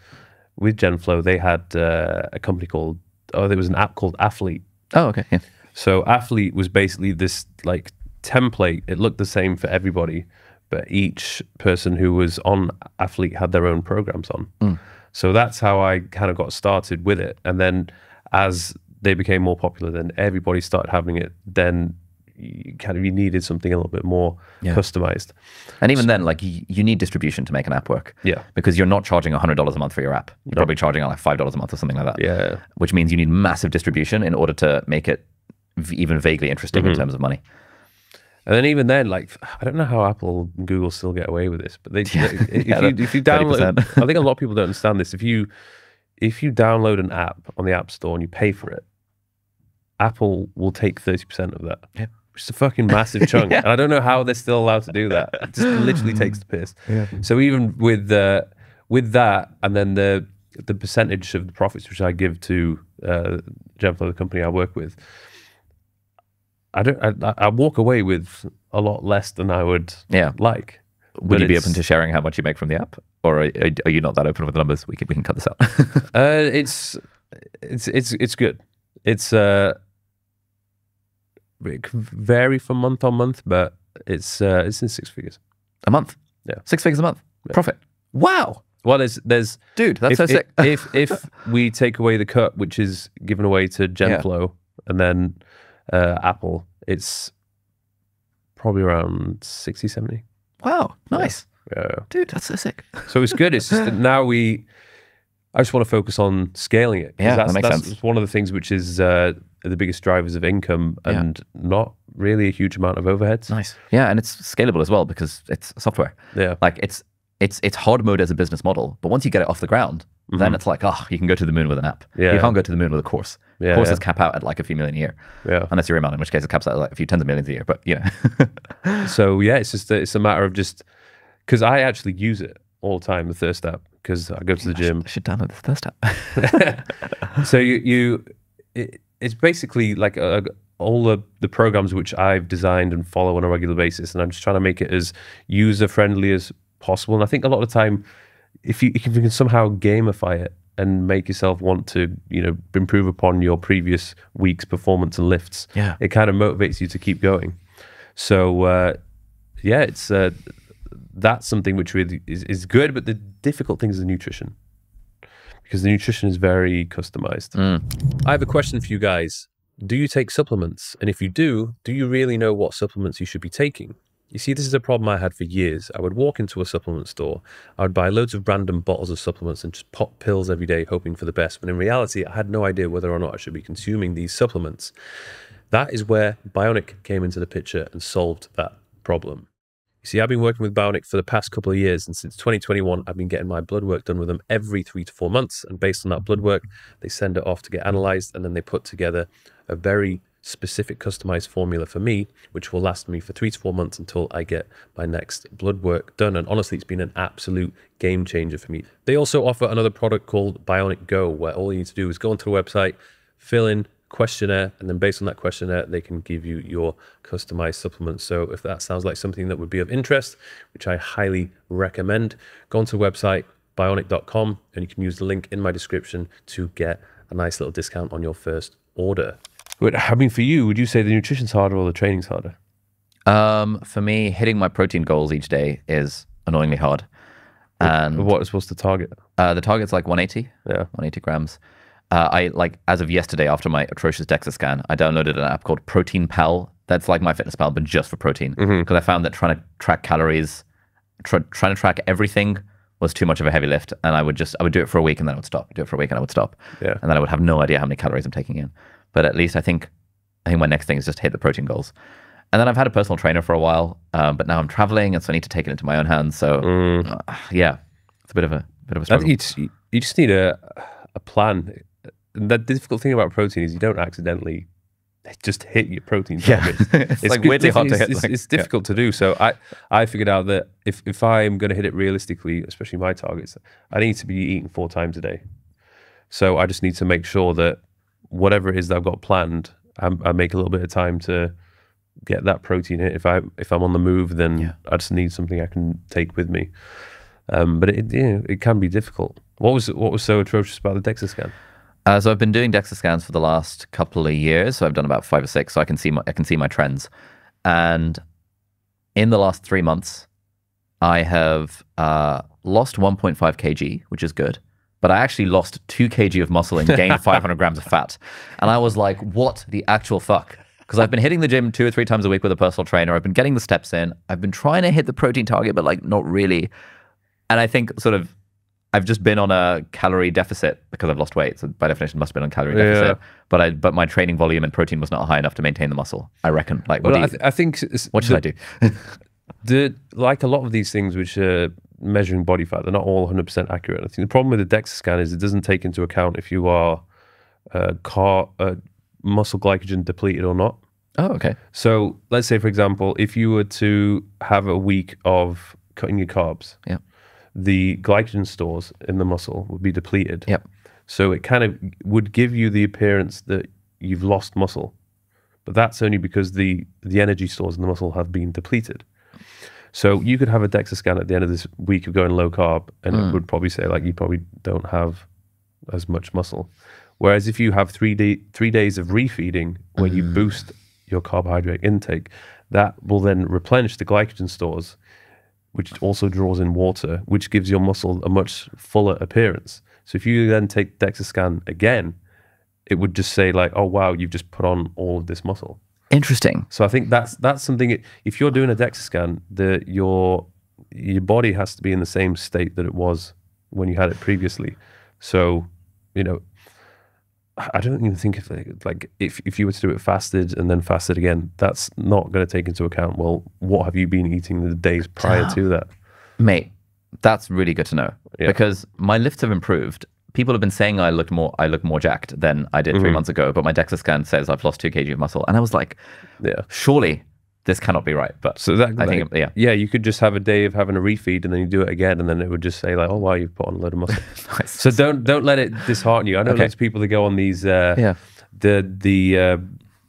Genflow. They had a company called, there was an app called Athlete. Oh, okay. Yeah. So Athlete was basically this like template. It looked the same for everybody, but each person who was on Athlete had their own programs on. So that's how I kind of got started with it. And then as they became more popular, then everybody started having it. Then you needed something a little bit more customized. And even then, like you need distribution to make an app work. Yeah. Because you're not charging $100 a month for your app. You're probably charging like $5 a month or something like that. Yeah. Which means you need massive distribution in order to make it even vaguely interesting in terms of money. And then even then, like, I don't know how Apple and Google still get away with this, but if you download, I think a lot of people don't understand this. If you download an app on the App Store and you pay for it, Apple will take 30% of that. Yeah. Which is a fucking massive chunk. And I don't know how they're still allowed to do that. It just literally takes the piss. Yeah. So even with that, and then the percentage of the profits which I give to Genflow, the company I work with, I walk away with a lot less than I would like. Would you be open to sharing how much you make from the app, or are you not that open with the numbers? We can cut this out. It's good. It can vary from month on month, but it's in 6 figures a month. Yeah, 6 figures a month profit. Wow. Well, there's dude, that's so sick. if we take away the cut, which is given away to Genflow, and then Apple, it's probably around 60, 70. Wow, nice. Yeah. Dude, that's so sick. So it's good. It's just that now I just want to focus on scaling it. Yeah, that makes sense. That's one of the things which is the biggest drivers of income and not really a huge amount of overheads. Nice. Yeah, and it's scalable as well because it's software. Yeah. Like it's hard mode as a business model, but once you get it off the ground, then it's like, oh, you can go to the moon with an app. Yeah. You can't go to the moon with a course. Yeah, Courses cap out at like a few million a year. Yeah. Unless you're Iman, in which case it caps out at like a few tens of millions a year. But So yeah, it's a matter of just, because I actually use it all the time, the Thirst app, because I go to the gym. I should download the Thirst app. So it's basically like all the programs which I've designed and follow on a regular basis, and I'm just trying to make it as user friendly as possible. And I think a lot of the time, if you can somehow gamify it and make yourself want to, improve upon your previous week's performance and lifts, it kind of motivates you to keep going. So it's that's something which really is good. But the difficult thing is the nutrition, because the nutrition is very customized. I have a question for you guys. Do you take supplements? And if you do you really know what supplements you should be taking? You see, this is a problem I had for years. I would walk into a supplement store, I would buy loads of random bottles of supplements and just pop pills every day, hoping for the best. But in reality, I had no idea whether or not I should be consuming these supplements. That is where Bionic came into the picture and solved that problem. You see, I've been working with Bionic for the past couple of years, and since 2021, I've been getting my blood work done with them every 3 to 4 months. And based on that blood work, they send it off to get analyzed, and then they put together a very specific customized formula for me, which will last me for 3 to 4 months until I get my next blood work done. And honestly, it's been an absolute game changer for me. They also offer another product called Bionic Go, where all you need to do is go onto the website, fill in questionnaire, and then based on that questionnaire, they can give you your customized supplements. So if that sounds like something that would be of interest, which I highly recommend, go onto the website, bionic.com, and you can use the link in my description to get a nice little discount on your first order. But I mean, for you, would you say the nutrition's harder or the training's harder? For me, hitting my protein goals each day is annoyingly hard. And what is supposed to target? The target's like 180. Yeah, 180 grams. As of yesterday, after my atrocious DEXA scan, I downloaded an app called Protein Pal. That's like MyFitnessPal, but just for protein. Because I found that trying to track calories, trying to track everything was too much of a heavy lift. And I would do it for a week and then I would stop. Do it for a week and I would stop. Yeah. And then I would have no idea how many calories I'm taking in. But at least I think my next thing is just hit the protein goals. And then I've had a personal trainer for a while, but now I'm traveling, and so I need to take it into my own hands. So it's a bit of a struggle. You just need a plan. And the difficult thing about protein is you don't accidentally just hit your protein target. It's like weirdly hard to hit. It's difficult to do. So I figured out that if I'm going to hit it realistically, especially my targets, I need to be eating 4 times a day. So I just need to make sure that whatever it is that I've got planned, I make a little bit of time to get that protein hit. If I'm on the move, then I just need something I can take with me. But it can be difficult. What was so atrocious about the DEXA scan? So I've been doing DEXA scans for the last couple of years. So I've done about 5 or 6. So I can see my trends. And in the last 3 months, I have lost 1.5 kg, which is good. But I actually lost 2 kg of muscle and gained 500 grams of fat. And I was like, what the actual fuck? Because I've been hitting the gym 2 or 3 times a week with a personal trainer. I've been getting the steps in. I've been trying to hit the protein target, but like not really. And I think I've just been on a calorie deficit because I've lost weight. So by definition, must have been on calorie deficit. But my training volume and protein was not high enough to maintain the muscle, I reckon. Like, I think what should I do? Like a lot of these things which are measuring body fat, they're not all 100% accurate. I think the problem with the DEXA scan is it doesn't take into account if you are muscle glycogen depleted or not. Oh, okay. So let's say, for example, if you were to have a week of cutting your carbs, the glycogen stores in the muscle would be depleted. Yep. So it kind of would give you the appearance that you've lost muscle, but that's only because the energy stores in the muscle have been depleted. So you could have a DEXA scan at the end of this week of going low carb, and it would probably say like you probably don't have as much muscle. Whereas if you have 3 days of refeeding where you boost your carbohydrate intake, that will then replenish the glycogen stores, which also draws in water, which gives your muscle a much fuller appearance. So if you then take DEXA scan again, it would just say like, oh wow, you've just put on all of this muscle. Interesting. So I think that's something. If you're doing a DEXA scan, your body has to be in the same state that it was when you had it previously. So I don't even think if you were to do it fasted and then fasted again, that's not going to take into account, well, what have you been eating the days prior to that? Mate, that's really good to know, because my lifts have improved, people have been saying I look more jacked than I did 3 months ago, but my DEXA scan says I've lost 2 kg of muscle. And I was like, Yeah. surely this cannot be right. But So that, I like, think, yeah, you could just have a day of having a refeed and then you do it again, and then it would just say like, oh wow, you've put on a load of muscle. Nice. So don't let it dishearten you. I know lots of people that go on these the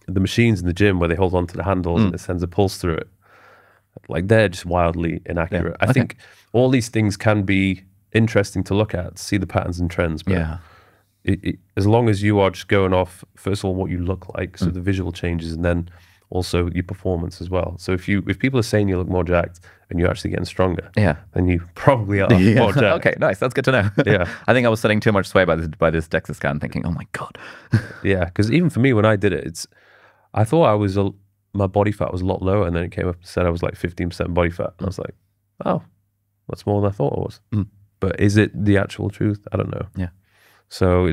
machines in the gym where they hold on to the handles and it sends a pulse through it. Like, they're just wildly inaccurate. I think all these things can be interesting to look at, see the patterns and trends. But as long as you are just going off, first of all, what you look like, so the visual changes, and then also your performance as well. So if people are saying you look more jacked and you're actually getting stronger, then you probably are more jacked. Okay, nice. That's good to know. Yeah. I think I was setting too much sway by this DEXA scan, thinking, oh my God. Yeah, because even for me, when I did it, I thought my body fat was a lot lower, and then it came up and said I was like 15% body fat. And I was like, oh, that's more than I thought it was. But is it the actual truth? I don't know. Yeah. So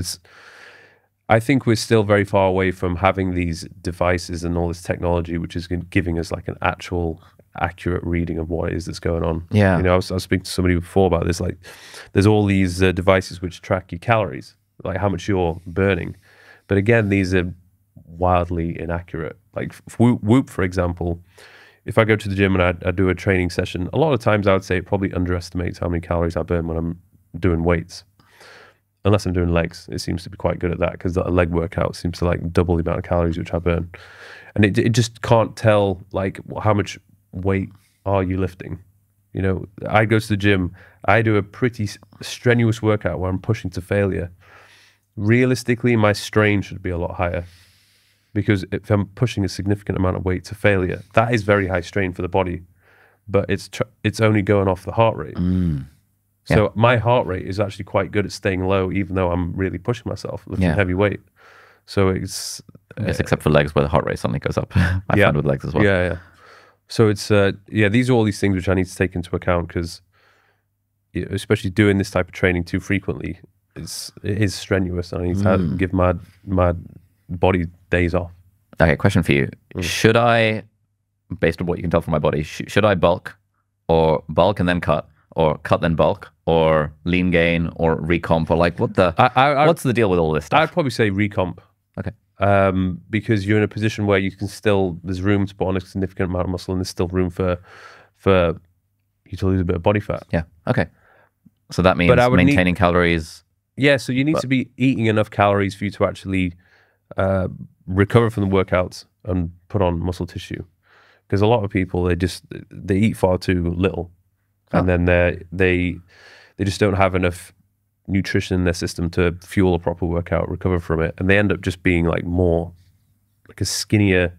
I think we're still very far away from having these devices and all this technology, which is giving us like an actual accurate reading of what it is that's going on. Yeah. You know, I was speaking to somebody before about this. Like, there's all these devices which track your calories, like how much you're burning. But again, these are wildly inaccurate. Like Whoop, for example, if I go to the gym and I do a training session, a lot of times I would say it probably underestimates how many calories I burn when I'm doing weights. Unless I'm doing legs, it seems to be quite good at that, because a leg workout seems to like double the amount of calories which I burn. And it just can't tell like how much weight are you lifting. You know, I go to the gym, I do a pretty strenuous workout where I'm pushing to failure. Realistically, my strain should be a lot higher, because if I'm pushing a significant amount of weight to failure, that is very high strain for the body, but it's only going off the heart rate. So my heart rate is actually quite good at staying low, even though I'm really pushing myself, lifting heavy weight. So it's except for legs, where the heart rate suddenly goes up. I find with legs as well. Yeah. So it's these are all these things which I need to take into account, because especially doing this type of training too frequently, it is strenuous, and I need to give my body days off. Okay, question for you. Should I, based on what you can tell from my body, should I bulk, or bulk and then cut, or cut then bulk, or lean gain, or recomp, or like what's the deal with all this stuff? I'd probably say recomp. Okay. Because you're in a position where you can there's room to put on a significant amount of muscle, and there's still room for you to lose a bit of body fat. Yeah. Okay. So that means maintaining calories. Yeah. So you need to be eating enough calories for you to actually recover from the workouts and put on muscle tissue. Because a lot of people, they eat far too little, and then they just don't have enough nutrition in their system to fuel a proper workout, recover from it, and they end up just being like more like a skinnier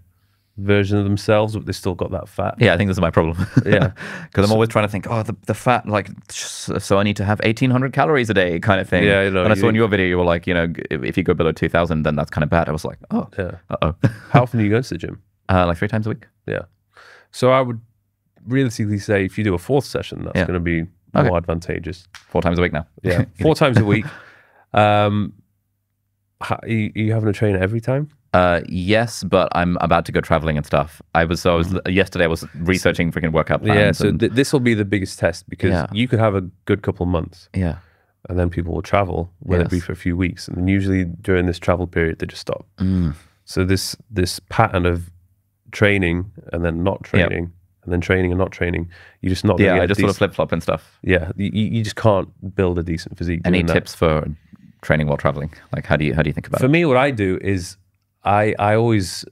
version of themselves, but they still got that fat. Yeah, I think this is my problem. Yeah, because I'm always trying to think, oh, the fat, like, so I need to have 1,800 calories a day, kind of thing. Yeah, you know, and I saw in your video, you were like, you know, if you go below 2,000, then that's kind of bad. I was like, oh, yeah. How often do you go to the gym? Like 3 times a week. Yeah. So I would realistically say if you do a 4th session, that's going to be more advantageous. 4 times a week now. Yeah, 4 times a week. Are you having a trainer every time? Yes, but I'm about to go traveling and stuff. Yesterday I was researching freaking workout plans. Yeah, so this will be the biggest test, because you could have a good couple of months. Yeah. And then people will travel, whether it be for a few weeks, and then usually during this travel period they just stop. So this pattern of training and then not training, and then training and not training, you're just not. I just sort of flip flop and stuff. Yeah, you just can't build a decent physique. Any tips for training while traveling? Like, how do you think about it? For me, what I do is I always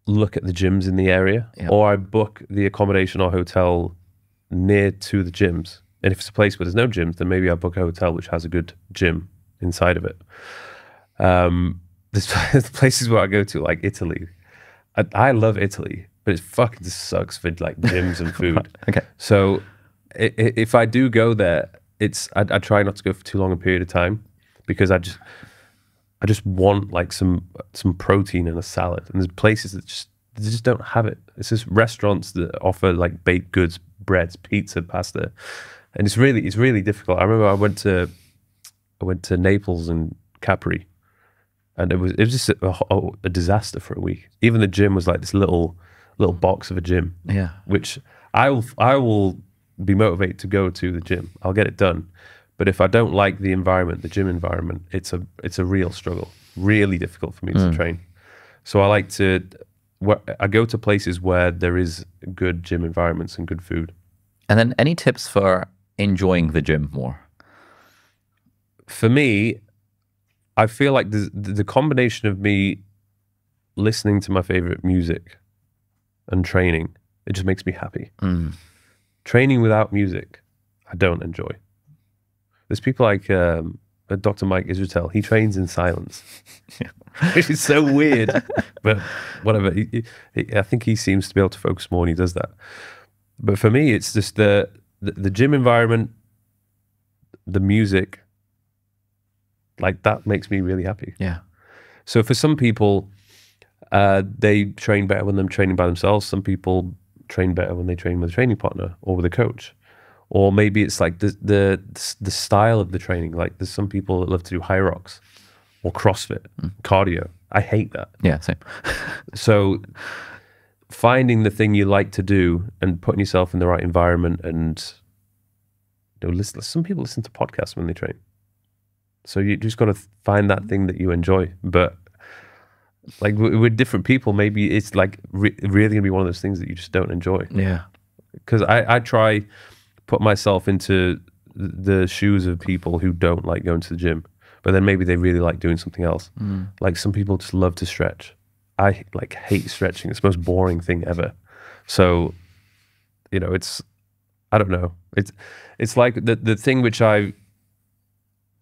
look at the gyms in the area, or I book the accommodation or hotel near to the gyms. And if it's a place where there's no gyms, then maybe I book a hotel which has a good gym inside of it. There's places where I go to, like Italy. I love Italy, but it fucking just sucks for like gyms and food. Right. Okay. So if I do go there, I try not to go for too long a period of time, because I just want like some protein and a salad. And there's places that just don't have it. It's just restaurants that offer like baked goods, breads, pizza, pasta, and it's really difficult. I remember I went to Naples and Capri, and it was just a disaster for a week. Even the gym was like this little box of a gym. Yeah. Which I will be motivated to go to the gym. I'll get it done. But if I don't like the environment, the gym environment, it's a real struggle, really difficult for me to train. So I like to, I go to places where there is good gym environments and good food. And then any tips for enjoying the gym more? For me, I feel like the combination of me listening to my favorite music and training, it just makes me happy. Training without music, I don't enjoy. There's people like Dr. Mike Israel. He trains in silence, which is so weird, but whatever. I think he seems to be able to focus more when he does that. But for me, it's just the gym environment, the music, like that makes me really happy. Yeah. So for some people, they train better when they're training by themselves. Some people train better when they train with a training partner or with a coach. Or maybe it's like the style of the training. Like there's some people that love to do high rocks or CrossFit, cardio. I hate that. Yeah, same. So finding the thing you like to do and putting yourself in the right environment, and listen. Some people listen to podcasts when they train. So you just got to find that thing that you enjoy. But like with different people, maybe it's like really gonna be one of those things that you just don't enjoy. Yeah. Because I try put myself into the shoes of people who don't like going to the gym, but then maybe they really like doing something else. Like some people just love to stretch. I like hate stretching. It's the most boring thing ever. So, it's, I don't know. It's like the thing which for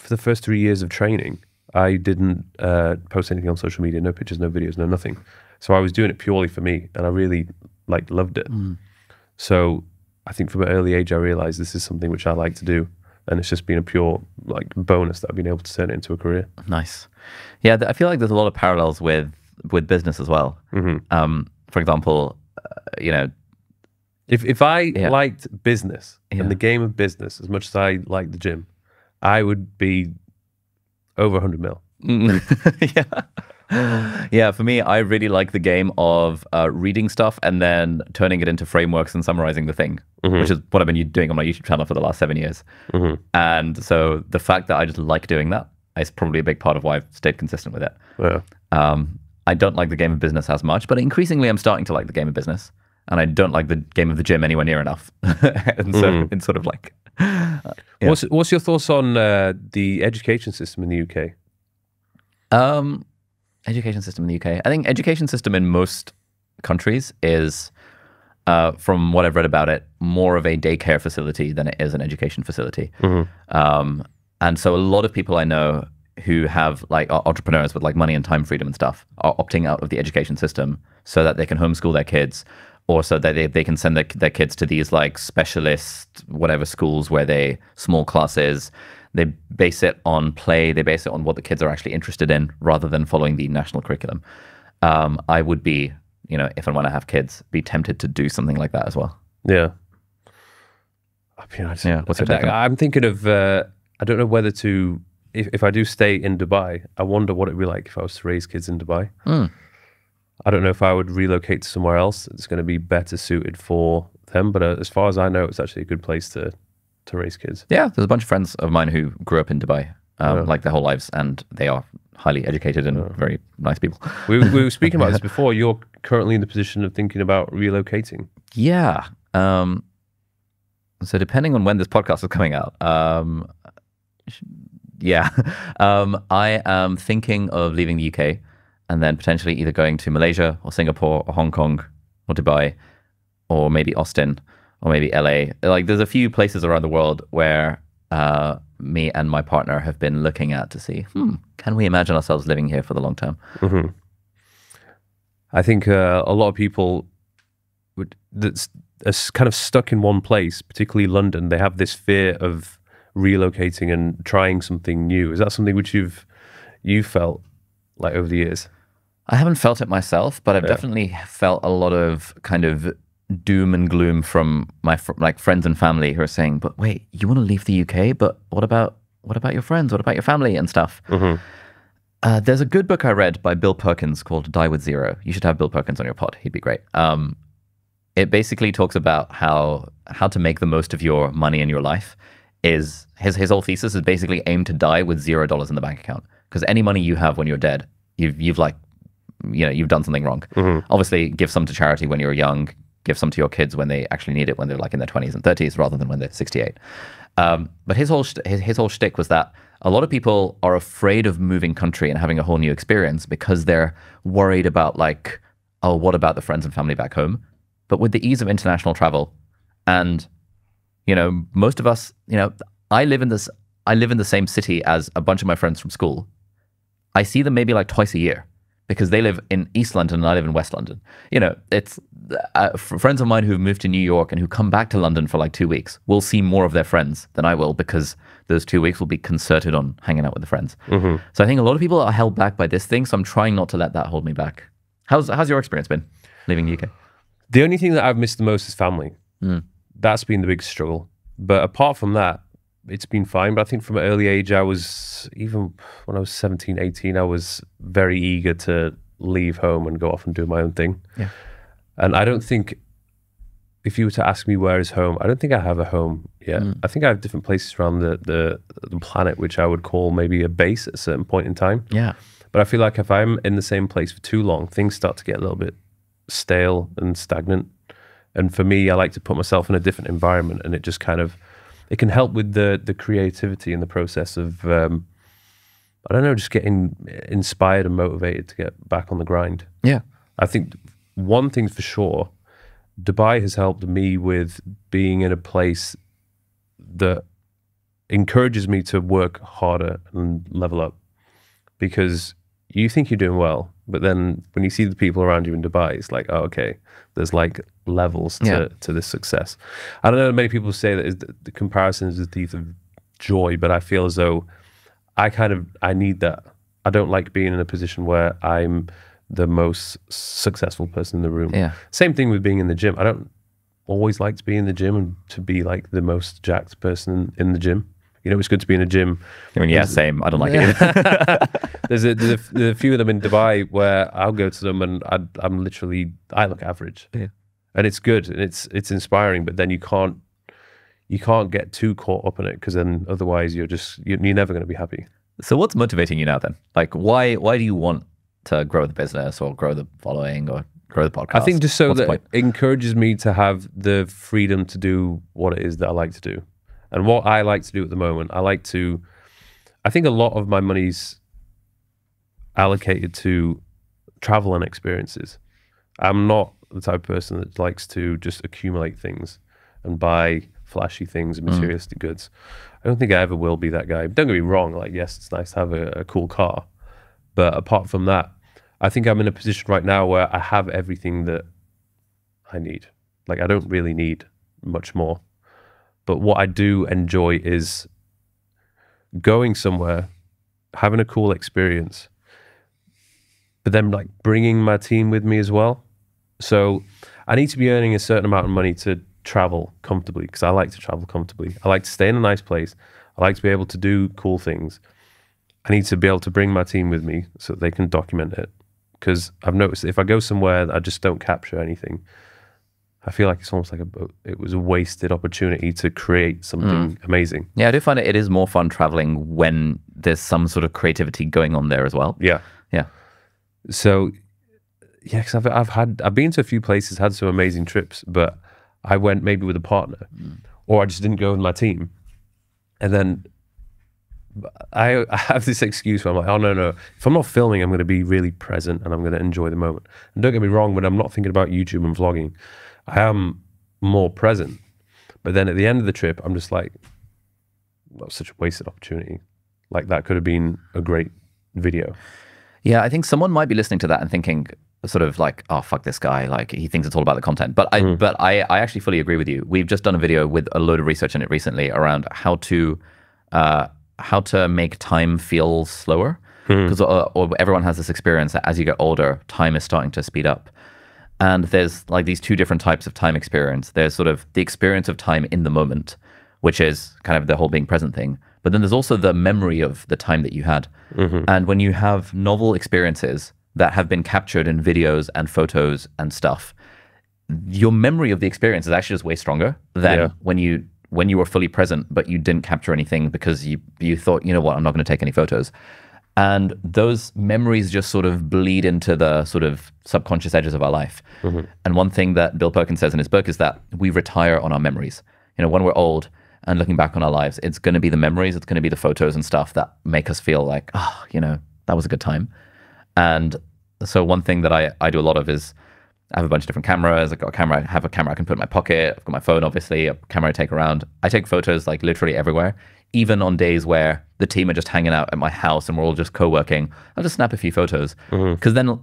the first 3 years of training, I didn't post anything on social media, no pictures, no videos, no nothing. So I was doing it purely for me, and I really loved it. So I think from an early age, I realized this is something which I like to do. And it's just been a pure bonus that I've been able to turn it into a career. Nice. Yeah, I feel like there's a lot of parallels with business as well. For example, if I liked business and the game of business as much as I like the gym, I would be over 100 mil. Yeah, for me, I really like the game of reading stuff and then turning it into frameworks and summarizing the thing, which is what I've been doing on my YouTube channel for the last 7 years. And so the fact that I just like doing that is probably a big part of why I've stayed consistent with it. Yeah. I don't like the game of business as much, but increasingly I'm starting to like the game of business. And I don't like the game of the gym anywhere near enough. And so it's sort of like... What's your thoughts on the education system in the UK? Education system in the UK. I think education system in most countries is, from what I've read about it, more of a daycare facility than it is an education facility. And so a lot of people I know who have are entrepreneurs with money and time freedom and stuff are opting out of the education system so that they can homeschool their kids, or so that they can send their kids to these specialist whatever schools where small classes. They base it on play. They base it on what the kids are actually interested in rather than following the national curriculum. I would be, if and when I have kids, be tempted to do something like that as well. Yeah. What's your take on it? I'm thinking of, I don't know whether to, if I do stay in Dubai, I wonder what it'd be like if I was to raise kids in Dubai. I don't know if I would relocate to somewhere else. It's going to be better suited for them. But as far as I know, it's actually a good place to raise kids. Yeah, there's a bunch of friends of mine who grew up in Dubai, their whole lives, and they are highly educated and very nice people. We were speaking about this before. You're currently in the position of thinking about relocating. Yeah. So depending on when this podcast is coming out, I am thinking of leaving the UK and then potentially either going to Malaysia or Singapore or Hong Kong or Dubai or maybe Austin or maybe LA. There's a few places around the world where me and my partner have been looking at to see, can we imagine ourselves living here for the long term? I think a lot of people that's kind of stuck in one place, particularly London, they have this fear of relocating and trying something new. Is that something which you've felt over the years? I haven't felt it myself, but I've definitely felt a lot of kind of doom and gloom from my friends and family who are saying, but wait, you want to leave the UK, but what about your friends? What about your family and stuff? There's a good book I read by Bill Perkins called Die with Zero. You should have Bill Perkins on your pod. He'd be great. It basically talks about how to make the most of your money in your life is his whole thesis is basically aim to die with $0 in the bank account, because any money you have when you're dead, you've like, you know, you've done something wrong. Obviously, give some to charity when you're young, give some to your kids when they actually need it, when they're like in their 20s and 30s, rather than when they're 68. But his whole shtick was that a lot of people are afraid of moving country and having a whole new experience because they're worried about like, oh, what about the friends and family back home? But with the ease of international travel, and you know, most of us, you know, I live in the same city as a bunch of my friends from school. I see them maybe like twice a year because they live in East London and I live in West London. You know, it's friends of mine who've moved to New York and who come back to London for like 2 weeks will see more of their friends than I will, because those 2 weeks will be concerted on hanging out with the friends. So I think a lot of people are held back by this thing. So I'm trying not to let that hold me back. How's your experience been leaving the UK? The only thing that I've missed the most is family. That's been the big struggle. But apart from that, it's been fine. But I think from an early age, I was, even when I was 17, 18, I was very eager to leave home and go off and do my own thing. Yeah. And I don't think, if you were to ask me where is home, I don't think I have a home yet. I think I have different places around the planet, which I would call maybe a base at a certain point in time. Yeah. But I feel like if I'm in the same place for too long, things start to get a little bit stale and stagnant. And for me, I like to put myself in a different environment, and it just kind of, it can help with the creativity and the process of, I don't know, just getting inspired and motivated to get back on the grind. Yeah. I think one thing for sure, Dubai has helped me with being in a place that encourages me to work harder and level up, because you think you're doing well, but then when you see the people around you in Dubai, it's like, oh, okay, there's like levels to this success. I don't know, many people say that the comparison is the thief of joy, but I feel as though I need that. I don't like being in a position where I'm the most successful person in the room. Yeah. Same thing with being in the gym. I don't always like to be in the gym and to be like the most jacked person in the gym. You know, it's good to be in a gym. I mean, yeah, same. I don't like it either. There's a few of them in Dubai where I'll go to them and I'm literally, I look average. Yeah. And it's good and it's inspiring, but then you can't get too caught up in it, because then otherwise you're never going to be happy. So what's motivating you now then? Like, why do you want to grow the business or grow the following or grow the podcast? I think just so that it encourages me to have the freedom to do what it is that I like to do. And what I like to do at the moment, I think a lot of my money's allocated to travel and experiences. I'm not the type of person that likes to just accumulate things and buy flashy things and materialistic goods. I don't think I ever will be that guy. Don't get me wrong, like, yes, it's nice to have a cool car. But apart from that, I think I'm in a position right now where I have everything that I need. Like, I don't really need much more. But what I do enjoy is going somewhere, having a cool experience, but then like bringing my team with me as well. So I need to be earning a certain amount of money to travel comfortably, because I like to travel comfortably. I like to stay in a nice place. I like to be able to do cool things. I need to be able to bring my team with me so that they can document it. Because I've noticed if I go somewhere that I just don't capture anything, I feel like it's almost like it was a wasted opportunity to create something amazing. Yeah, I do find it is more fun traveling when there's some sort of creativity going on there as well. Yeah. Yeah. So, yeah, because I've been to a few places, had some amazing trips, but I went maybe with a partner, or I just didn't go with my team. And then I have this excuse where I'm like, oh, no. If I'm not filming, I'm going to be really present and I'm going to enjoy the moment. And don't get me wrong, when I'm not thinking about YouTube and vlogging, I am more present. But then at the end of the trip, I'm just like, that was such a wasted opportunity. Like, that could have been a great video. Yeah, I think someone might be listening to that and thinking sort of like, oh, fuck this guy. Like, he thinks it's all about the content. But I actually fully agree with you. We've just done a video with a load of research in it recently around how to make time feel slower. Because everyone has this experience that as you get older, time is starting to speed up. And there's like these two different types of time experience. There's sort of the experience of time in the moment, which is kind of the whole being present thing. But then there's also the memory of the time that you had. And when you have novel experiences that have been captured in videos and photos and stuff, your memory of the experience is actually just way stronger than when you when you were fully present, but you didn't capture anything because you thought, you know what, I'm not going to take any photos. And those memories just sort of bleed into the sort of subconscious edges of our life. And one thing that Bill Perkins says in his book is that we retire on our memories. You know, when we're old and looking back on our lives, it's going to be the memories, it's going to be the photos and stuff that make us feel like, oh, you know, that was a good time. And so one thing that I do a lot of is I have a bunch of different cameras. I've got a camera, I have a camera I can put in my pocket. I've got my phone, obviously, a camera I take around. I take photos like literally everywhere, even on days where the team are just hanging out at my house and we're all just co-working. I'll just snap a few photos. Because then,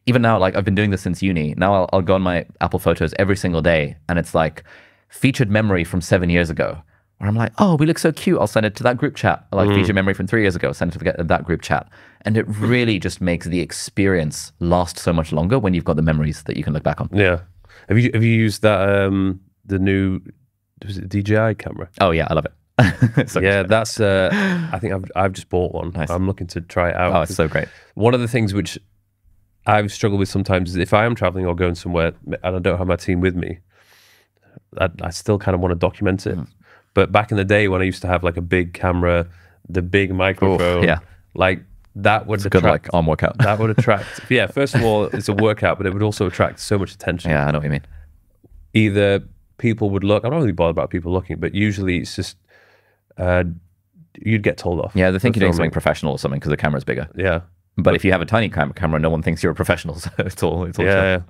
even now, like I've been doing this since uni. Now I'll go on my Apple Photos every single day and it's like featured memory from 7 years ago. Where I'm like, oh, we look so cute. I'll send it to that group chat. Like featured memory from 3 years ago, send it to that group chat. And it really just makes the experience last so much longer when you've got the memories that you can look back on. Yeah. Have you used that the new, was it DJI camera? Oh yeah, I love it. So yeah, that's I think I've just bought one. Nice. I'm looking to try it out. Oh, it's so great. One of the things which I've struggled with sometimes is if I am traveling or going somewhere and I don't have my team with me, I still kind of want to document it. But back in the day when I used to have like a big camera, the big microphone, yeah, like that would attract, good like arm workout. That would attract. Yeah, first of all, it's a workout, but it would also attract so much attention. Yeah, I know what you mean. Either people would look. I'm not really bothered about people looking, but usually it's just you'd get told off. Yeah, they think you're doing something professional or something because the camera's bigger. Yeah, but if you have a tiny camera, no one thinks you're a professional. So it's all yeah.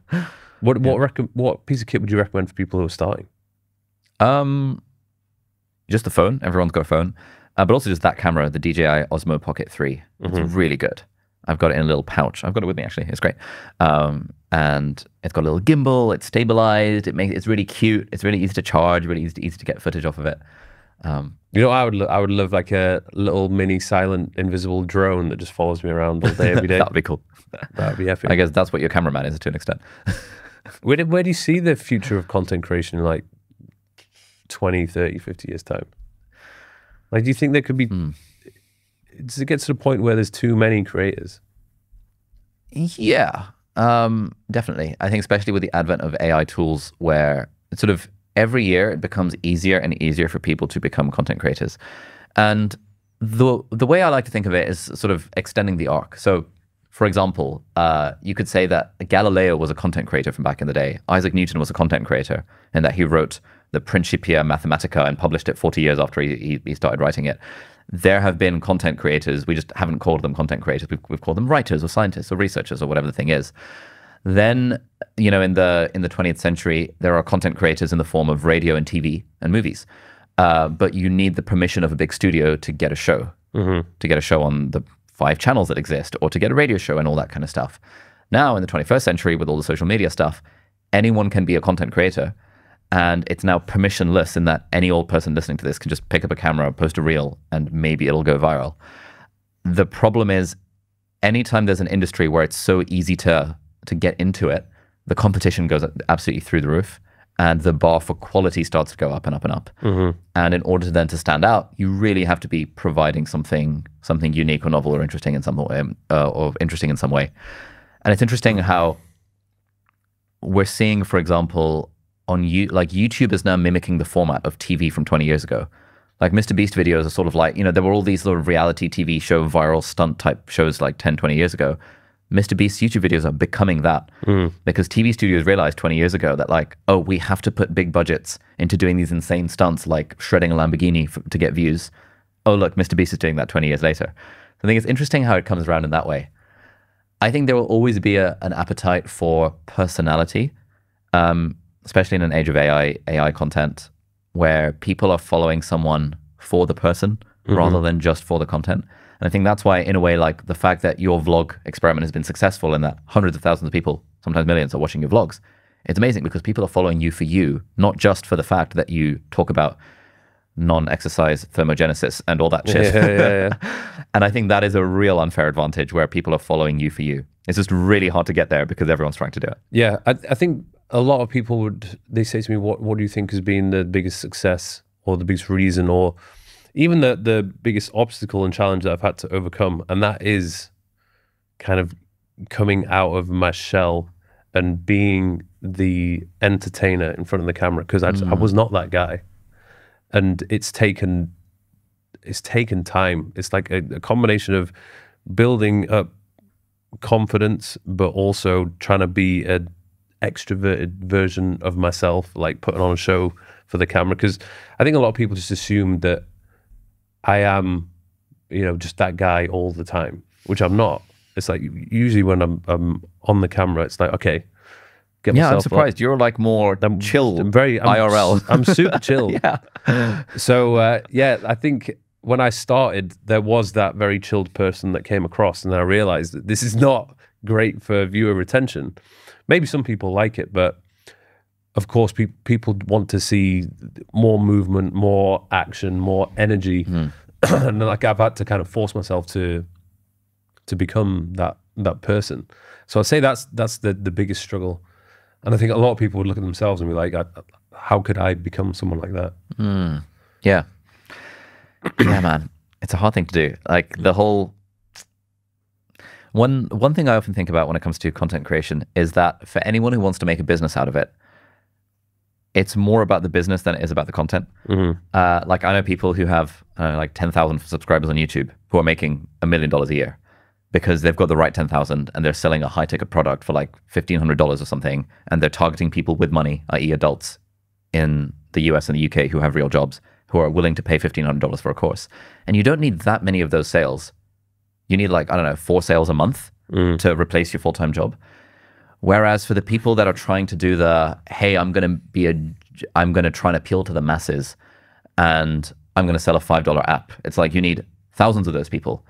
What piece of kit would you recommend for people who are starting? Just the phone. Everyone's got a phone. But also just that camera, the DJI Osmo Pocket 3. It's really good. I've got it in a little pouch. I've got it with me, actually. It's great. And it's got a little gimbal. It's stabilized. It's really cute. It's really easy to charge, really easy to get footage off of it. You know, I would love like a little mini silent invisible drone that just follows me around all day, every day. That'd be cool. That'd be epic. I guess that's what your cameraman is to an extent. Where do you see the future of content creation in like 20, 30, 50 years time? Like, do you think there could be, does it get to the point where there's too many creators? Yeah, definitely. I think especially with the advent of AI tools where it's sort of every year it becomes easier and easier for people to become content creators. And the way I like to think of it is sort of extending the arc. So for example, you could say that Galileo was a content creator from back in the day. Isaac Newton was a content creator in that he wrote the Principia Mathematica and published it 40 years after he started writing it. There have been content creators. We just haven't called them content creators. We've called them writers or scientists or researchers or whatever the thing is. Then, you know, in the 20th century, there are content creators in the form of radio and TV and movies. But you need the permission of a big studio to get a show, to get a show on the 5 channels that exist, or to get a radio show and all that kind of stuff. Now, in the 21st century, with all the social media stuff, anyone can be a content creator. And it's now permissionless in that any old person listening to this can just pick up a camera, post a reel, and maybe it'll go viral. The problem is, anytime there's an industry where it's so easy to get into it, the competition goes absolutely through the roof, and the bar for quality starts to go up and up and up. And in order then to stand out, you really have to be providing something unique or novel or interesting in some way, And it's interesting how we're seeing, for example, like YouTube is now mimicking the format of TV from 20 years ago. Like Mr. Beast videos are sort of like, you know, there were all these sort of reality TV show, viral stunt type shows like 10, 20 years ago. Mr. Beast's YouTube videos are becoming that because TV studios realized 20 years ago that like, oh, we have to put big budgets into doing these insane stunts like shredding a Lamborghini to get views. Oh, look, Mr. Beast is doing that 20 years later. I think it's interesting how it comes around in that way. I think there will always be an appetite for personality, especially in an age of AI content, where people are following someone for the person rather than just for the content. And I think that's why, in a way, like the fact that your vlog experiment has been successful and that hundreds of thousands of people, sometimes millions, are watching your vlogs, it's amazing because people are following you for you, not just for the fact that you talk about non-exercise thermogenesis and all that shit. And I think that is a real unfair advantage where people are following you for you. It's just really hard to get there because everyone's trying to do it. Yeah, I think a lot of people they say to me, what do you think has been the biggest success or the biggest reason or even the biggest obstacle and challenge that I've had to overcome? And that is kind of coming out of my shell and being the entertainer in front of the camera, because I was not that guy. and it's taken time. It's like a combination of building up confidence, but also trying to be an extroverted version of myself, like putting on a show for the camera. Because I think a lot of people just assume that I am, you know, just that guy all the time, which I'm not. It's like usually when I'm on the camera, it's like, okay, get myself I'm surprised. up. You're like more chill. I'm IRL. I'm super chill. Yeah. So yeah, I think when I started, there was that very chilled person that came across, and then I realized that this is not great for viewer retention. Maybe some people like it, but of course, people want to see more movement, more action, more energy. And like I've had to kind of force myself to become that person. So I'd say that's the biggest struggle. And I think a lot of people would look at themselves and be like, how could I become someone like that? Yeah. Yeah, man. It's a hard thing to do. Like the whole... One thing I often think about when it comes to content creation is that for anyone who wants to make a business out of it, it's more about the business than it is about the content. Like I know people who have like 10,000 subscribers on YouTube who are making $1 million a year because they've got the right 10,000 and they're selling a high ticket product for like $1,500 or something. And they're targeting people with money, i.e. adults in the US and the UK who have real jobs, who are willing to pay $1,500 for a course. And you don't need that many of those sales. You need like, I don't know, 4 sales a month to replace your full-time job. Whereas for the people that are trying to do the, hey, I'm going to try and appeal to the masses and I'm going to sell a $5 app. It's like you need thousands of those people.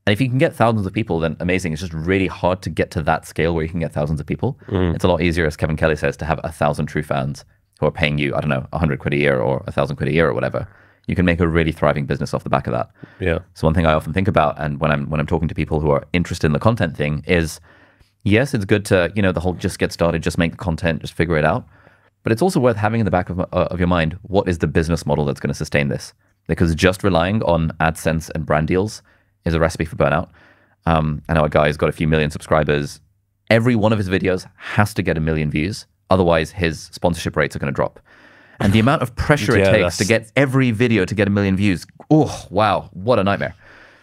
And if you can get thousands of people, then amazing. It's just really hard to get to that scale where you can get thousands of people. It's a lot easier, as Kevin Kelly says, to have 1,000 true fans who are paying you, I don't know, 100 quid a year or 1,000 quid a year or whatever. You can make a really thriving business off the back of that. Yeah. So one thing I often think about, and when I'm talking to people who are interested in the content thing, is yes, it's good to, you know, the whole just get started, just make the content, just figure it out. But it's also worth having in the back of your mind, what is the business model that's going to sustain this? Because just relying on AdSense and brand deals is a recipe for burnout. I know a guy who's got a few million subscribers. Every one of his videos has to get 1 million views. Otherwise, his sponsorship rates are going to drop. And the amount of pressure it takes to get every video to get 1 million views, oh, wow, what a nightmare.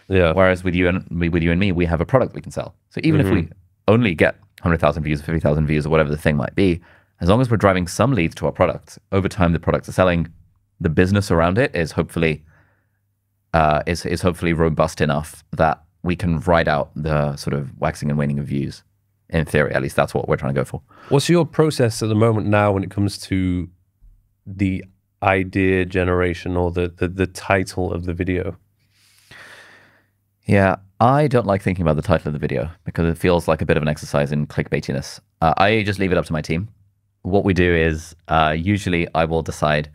Yeah. Whereas with you and me, we have a product we can sell. So even if we only get 100,000 views, 50,000 views, or whatever the thing might be, as long as we're driving some leads to our products, over time the products are selling, the business around it is hopefully hopefully robust enough that we can ride out the sort of waxing and waning of views. In theory, at least that's what we're trying to go for. What's your process at the moment now when it comes to the idea generation or the title of the video? Yeah, I don't like thinking about the title of the video because it feels like a bit of an exercise in clickbaitiness. I just leave it up to my team. What we do is usually I will decide,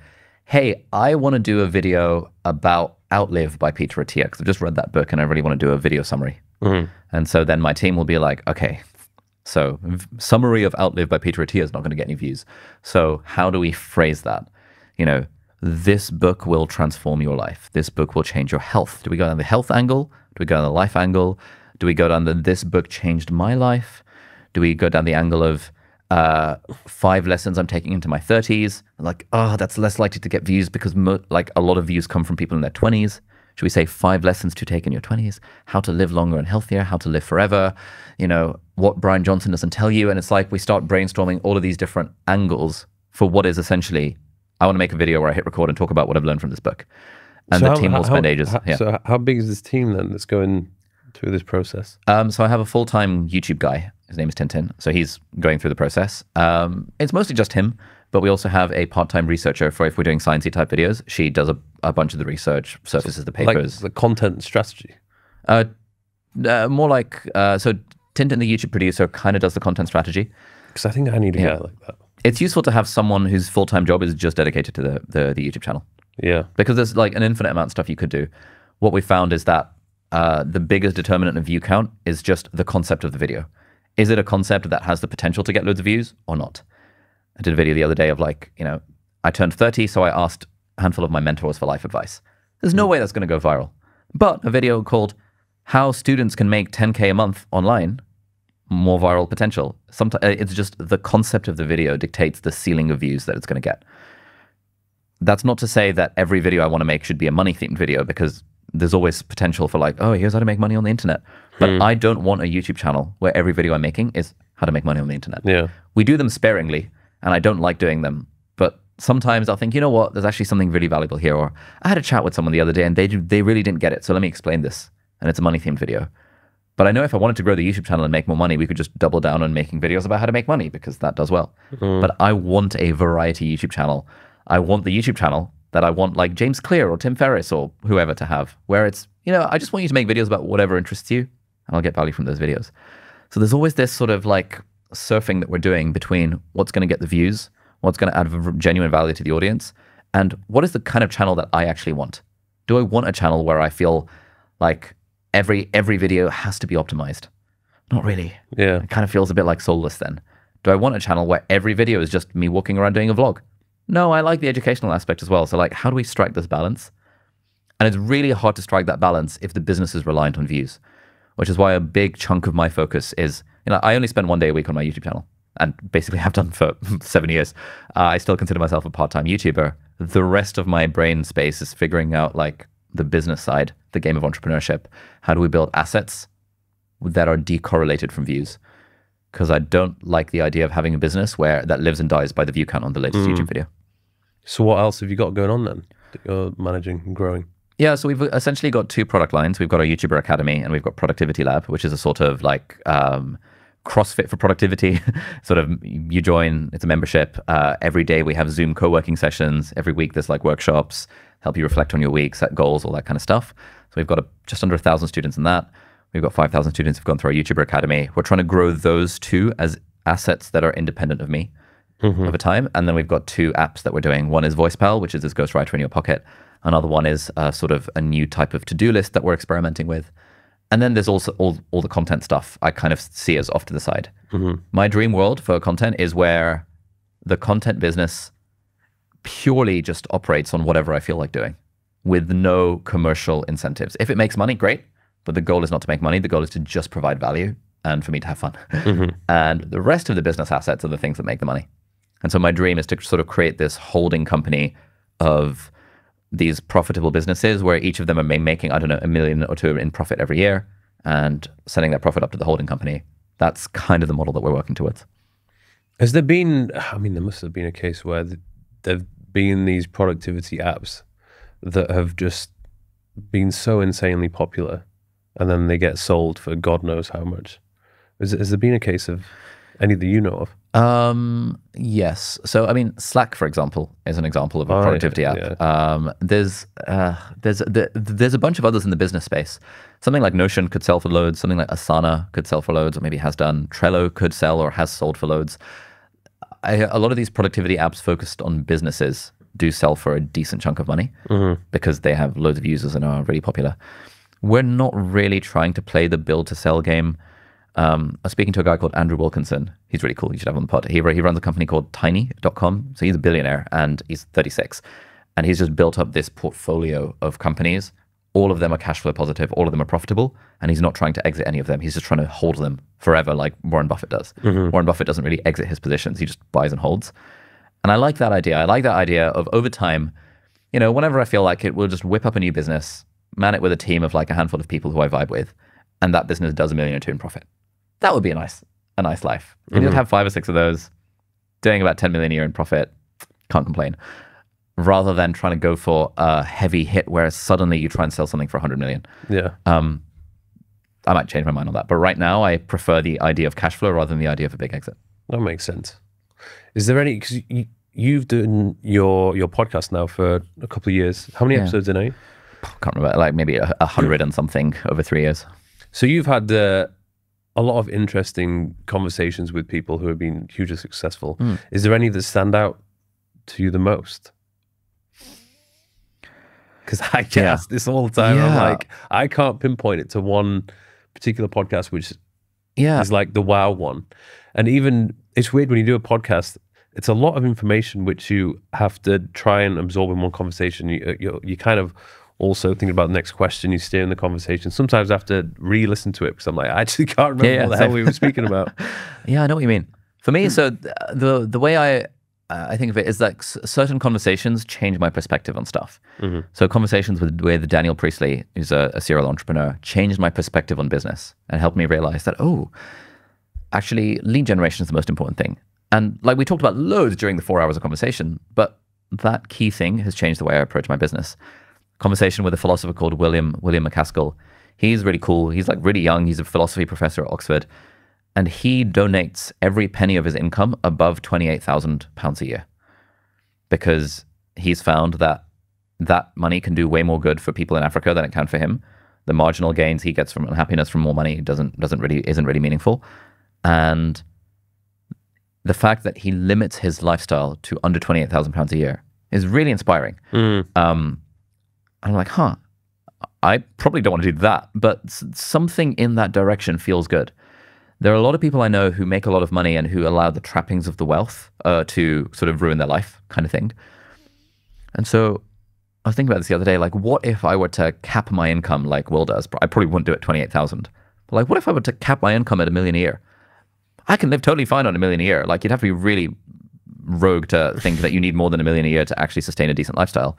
hey, I want to do a video about Outlive by Peter Attia because I've just read that book and I really want to do a video summary. And so then my team will be like, okay, so summary of Outlive by Peter Attia is not going to get any views. So how do we phrase that? You know, this book will transform your life. This book will change your health. Do we go down the health angle? Do we go down the life angle? Do we go down the this book changed my life? Do we go down the angle of 5 lessons I'm taking into my 30s? Like, oh, that's less likely to get views because like a lot of views come from people in their 20s. Should we say 5 lessons to take in your 20s? How to live longer and healthier, how to live forever, you know, what Brian Johnson doesn't tell you. And it's like we start brainstorming all of these different angles for what is essentially, I want to make a video where I hit record and talk about what I've learned from this book. And So the team will spend ages. So how big is this team then that's going through this process? So I have a full-time YouTube guy. His name is Tintin. So he's going through the process. It's mostly just him, but we also have a part-time researcher for if we're doing sciencey type videos. She does a bunch of the research, surfaces the papers. Like the content strategy? More like, so Tintin, the YouTube producer, kind of does the content strategy. Because I think I need a guy like that. It's useful to have someone whose full-time job is just dedicated to the YouTube channel. Yeah. Because there's like an infinite amount of stuff you could do. What we found is that the biggest determinant of view count is just the concept of the video. Is it a concept that has the potential to get loads of views or not? I did a video the other day of like, you know, I turned 30, so I asked a handful of my mentors for life advice. There's no way that's going to go viral. But a video called How Students Can Make 10K a Month Online, more viral potential. Sometimes it's just the concept of the video dictates the ceiling of views that it's going to get. That's not to say that every video I want to make should be a money-themed video, because there's always potential for like, oh, here's how to make money on the internet. But I don't want a YouTube channel where every video I'm making is how to make money on the internet. Yeah. We do them sparingly, and I don't like doing them. But sometimes I'll think, you know what, there's actually something really valuable here. Or I had a chat with someone the other day, and they really didn't get it. So let me explain this. And it's a money-themed video. But I know if I wanted to grow the YouTube channel and make more money, we could just double down on making videos about how to make money, because that does well. But I want a variety YouTube channel. I want the YouTube channel that I want like James Clear or Tim Ferriss or whoever to have, where it's, you know, I just want you to make videos about whatever interests you, and I'll get value from those videos. So there's always this sort of like surfing that we're doing between what's going to get the views, what's going to add genuine value to the audience, and what is the kind of channel that I actually want. Do I want a channel where I feel like every video has to be optimized? Not really. Yeah. It kind of feels a bit like soulless then. Do I want a channel where every video is just me walking around doing a vlog? No, I like the educational aspect as well. So like, how do we strike this balance? And it's really hard to strike that balance if the business is reliant on views, which is why a big chunk of my focus is, you know, I only spend 1 day a week on my YouTube channel, and basically have done for 7 years. I still consider myself a part-time YouTuber. The rest of my brain space is figuring out like the business side, the game of entrepreneurship. How do we build assets that are decorrelated from views? Because I don't like the idea of having a business where that lives and dies by the view count on the latest YouTube video. So what else have you got going on then that you're managing and growing? Yeah, so we've essentially got 2 product lines. We've got our YouTuber Academy, and we've got Productivity Lab, which is a sort of like CrossFit for productivity. Sort of, you join, it's a membership. Every day we have Zoom co-working sessions. Every week there's like workshops, help you reflect on your week, set goals, all that kind of stuff. So we've got just under 1,000 students in that. We've got 5,000 students who've gone through our YouTuber Academy. We're trying to grow those 2 as assets that are independent of me over time. And then we've got 2 apps that we're doing. One is VoicePal, which is this ghostwriter in your pocket. Another one is sort of a new type of to-do list that we're experimenting with. And then there's also all the content stuff I kind of see as off to the side. My dream world for content is where the content business purely just operates on whatever I feel like doing, with no commercial incentives. If it makes money, great. But the goal is not to make money. The goal is to just provide value and for me to have fun. And the rest of the business assets are the things that make the money. And so my dream is to sort of create this holding company of these profitable businesses where each of them are making, I don't know, $1 million or $2 million in profit every year, and sending that profit up to the holding company. That's kind of the model that we're working towards. Has there been, I mean, there must have been a case where there've been these productivity apps that have just been so insanely popular, and then they get sold for God knows how much. Has there been a case of any that you know of? Yes. So, I mean, Slack, for example, is an example of a productivity app. Yeah. There's a bunch of others in the business space. Something like Notion could sell for loads. Something like Asana could sell for loads, or maybe has done. Trello could sell or has sold for loads. A lot of these productivity apps focused on businesses do sell for a decent chunk of money because they have loads of users and are really popular. We're not really trying to play the build to sell game. I was speaking to a guy called Andrew Wilkinson. He's really cool. You should have him on the pod. He runs a company called Tiny.com. So he's a billionaire and he's 36. And he's just built up this portfolio of companies. All of them are cash flow positive. All of them are profitable. And he's not trying to exit any of them. He's just trying to hold them forever like Warren Buffett does. Warren Buffett doesn't really exit his positions. He just buys and holds. And I like that idea. I like that idea of over time, you know, whenever I feel like it, we'll just whip up a new business, man it with a team of like a handful of people who I vibe with, and that business does $1 million or $2 million in profit. That would be a nice life. And you'd have 5 or 6 of those doing about 10 million a year in profit. Can't complain. Rather than trying to go for a heavy hit where suddenly you try and sell something for 100 million. Yeah. I might change my mind on that. But right now I prefer the idea of cash flow rather than the idea of a big exit. That makes sense. Is there any, because you've done your podcast now for a couple of years. How many episodes in you? Can't remember, like maybe 100 and something over 3 years. So you've had a lot of interesting conversations with people who have been hugely successful. Is there any that stand out to you the most? Because I get asked this all the time. I'm like, I can't pinpoint it to one particular podcast, which is like the wow one. And even, it's weird when you do a podcast, it's a lot of information which you have to try and absorb in one conversation. You kind of also thinking about the next question, you steer in the conversation. Sometimes I have to re-listen to it because I'm like, I actually can't remember what the hell we were speaking about. Yeah, I know what you mean. For me, so the way I think of it as like certain conversations change my perspective on stuff. So conversations with Daniel Priestley, who's a serial entrepreneur, changed my perspective on business and helped me realize that, oh, actually lead generation is the most important thing. And like we talked about loads during the 4 hours of conversation, but that key thing has changed the way I approach my business. Conversation with a philosopher called William McCaskill. He's really cool. He's like really young. He's a philosophy professor at Oxford. And he donates every penny of his income above £28,000 a year, because he's found that that money can do way more good for people in Africa than it can for him. The marginal gains he gets from unhappiness from more money isn't really meaningful. And the fact that he limits his lifestyle to under £28,000 a year is really inspiring. I'm like, huh, I probably don't want to do that, but something in that direction feels good. There are a lot of people I know who make a lot of money and who allow the trappings of the wealth to sort of ruin their life, kind of thing. And so I was thinking about this the other day, like, what if I were to cap my income like Will does? I probably wouldn't do it 28,000. But like, what if I were to cap my income at $1 million a year? I can live totally fine on $1 million a year. Like, you'd have to be really rogue to think that you need more than $1 million a year to actually sustain a decent lifestyle.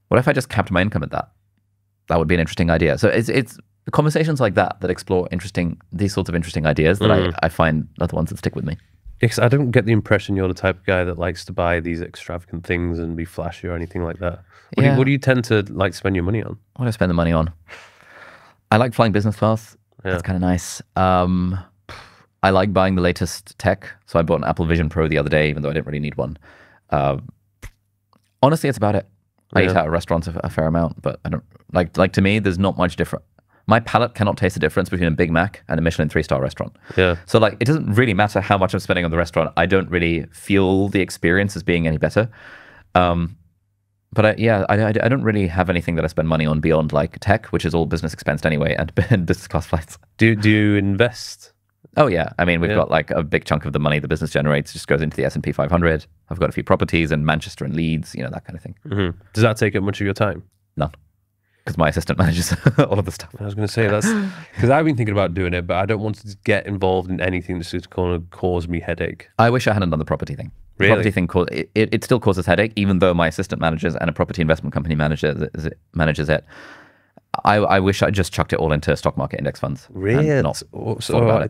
What if I just capped my income at that? That would be an interesting idea. So it's conversations like that explore these sorts of interesting ideas that I find are the ones that stick with me. Because I don't get the impression you're the type of guy that likes to buy these extravagant things and be flashy or anything like that. What do you tend to like spend your money on? What do I spend the money on? I like flying business class. Yeah. That's kind of nice. I like buying the latest tech. So I bought an Apple Vision Pro the other day, even though I didn't really need one. Honestly, it's about it. I eat out at restaurants a fair amount, but I don't like to me, there's not much different. My palate cannot taste the difference between a Big Mac and a Michelin 3-star restaurant. Yeah. So like, it doesn't really matter how much I'm spending on the restaurant. I don't really feel the experience as being any better. But I don't really have anything that I spend money on beyond like tech, which is all business expensed anyway, and business class flights. Do you invest? Oh yeah, I mean, we've got like a big chunk of the money the business generates just goes into the S&P 500. I've got a few properties in Manchester and Leeds, you know, that kind of thing. Does that take up much of your time? None, because my assistant manages all of the stuff. I was going to say, that's because I've been thinking about doing it, but I don't want to get involved in anything that's just going to cause me headache. I wish I hadn't done the property thing. Really? The property thing, it still causes headache, even though my assistant manages and a property investment company manages it. I wish I just chucked it all into stock market index funds. Really?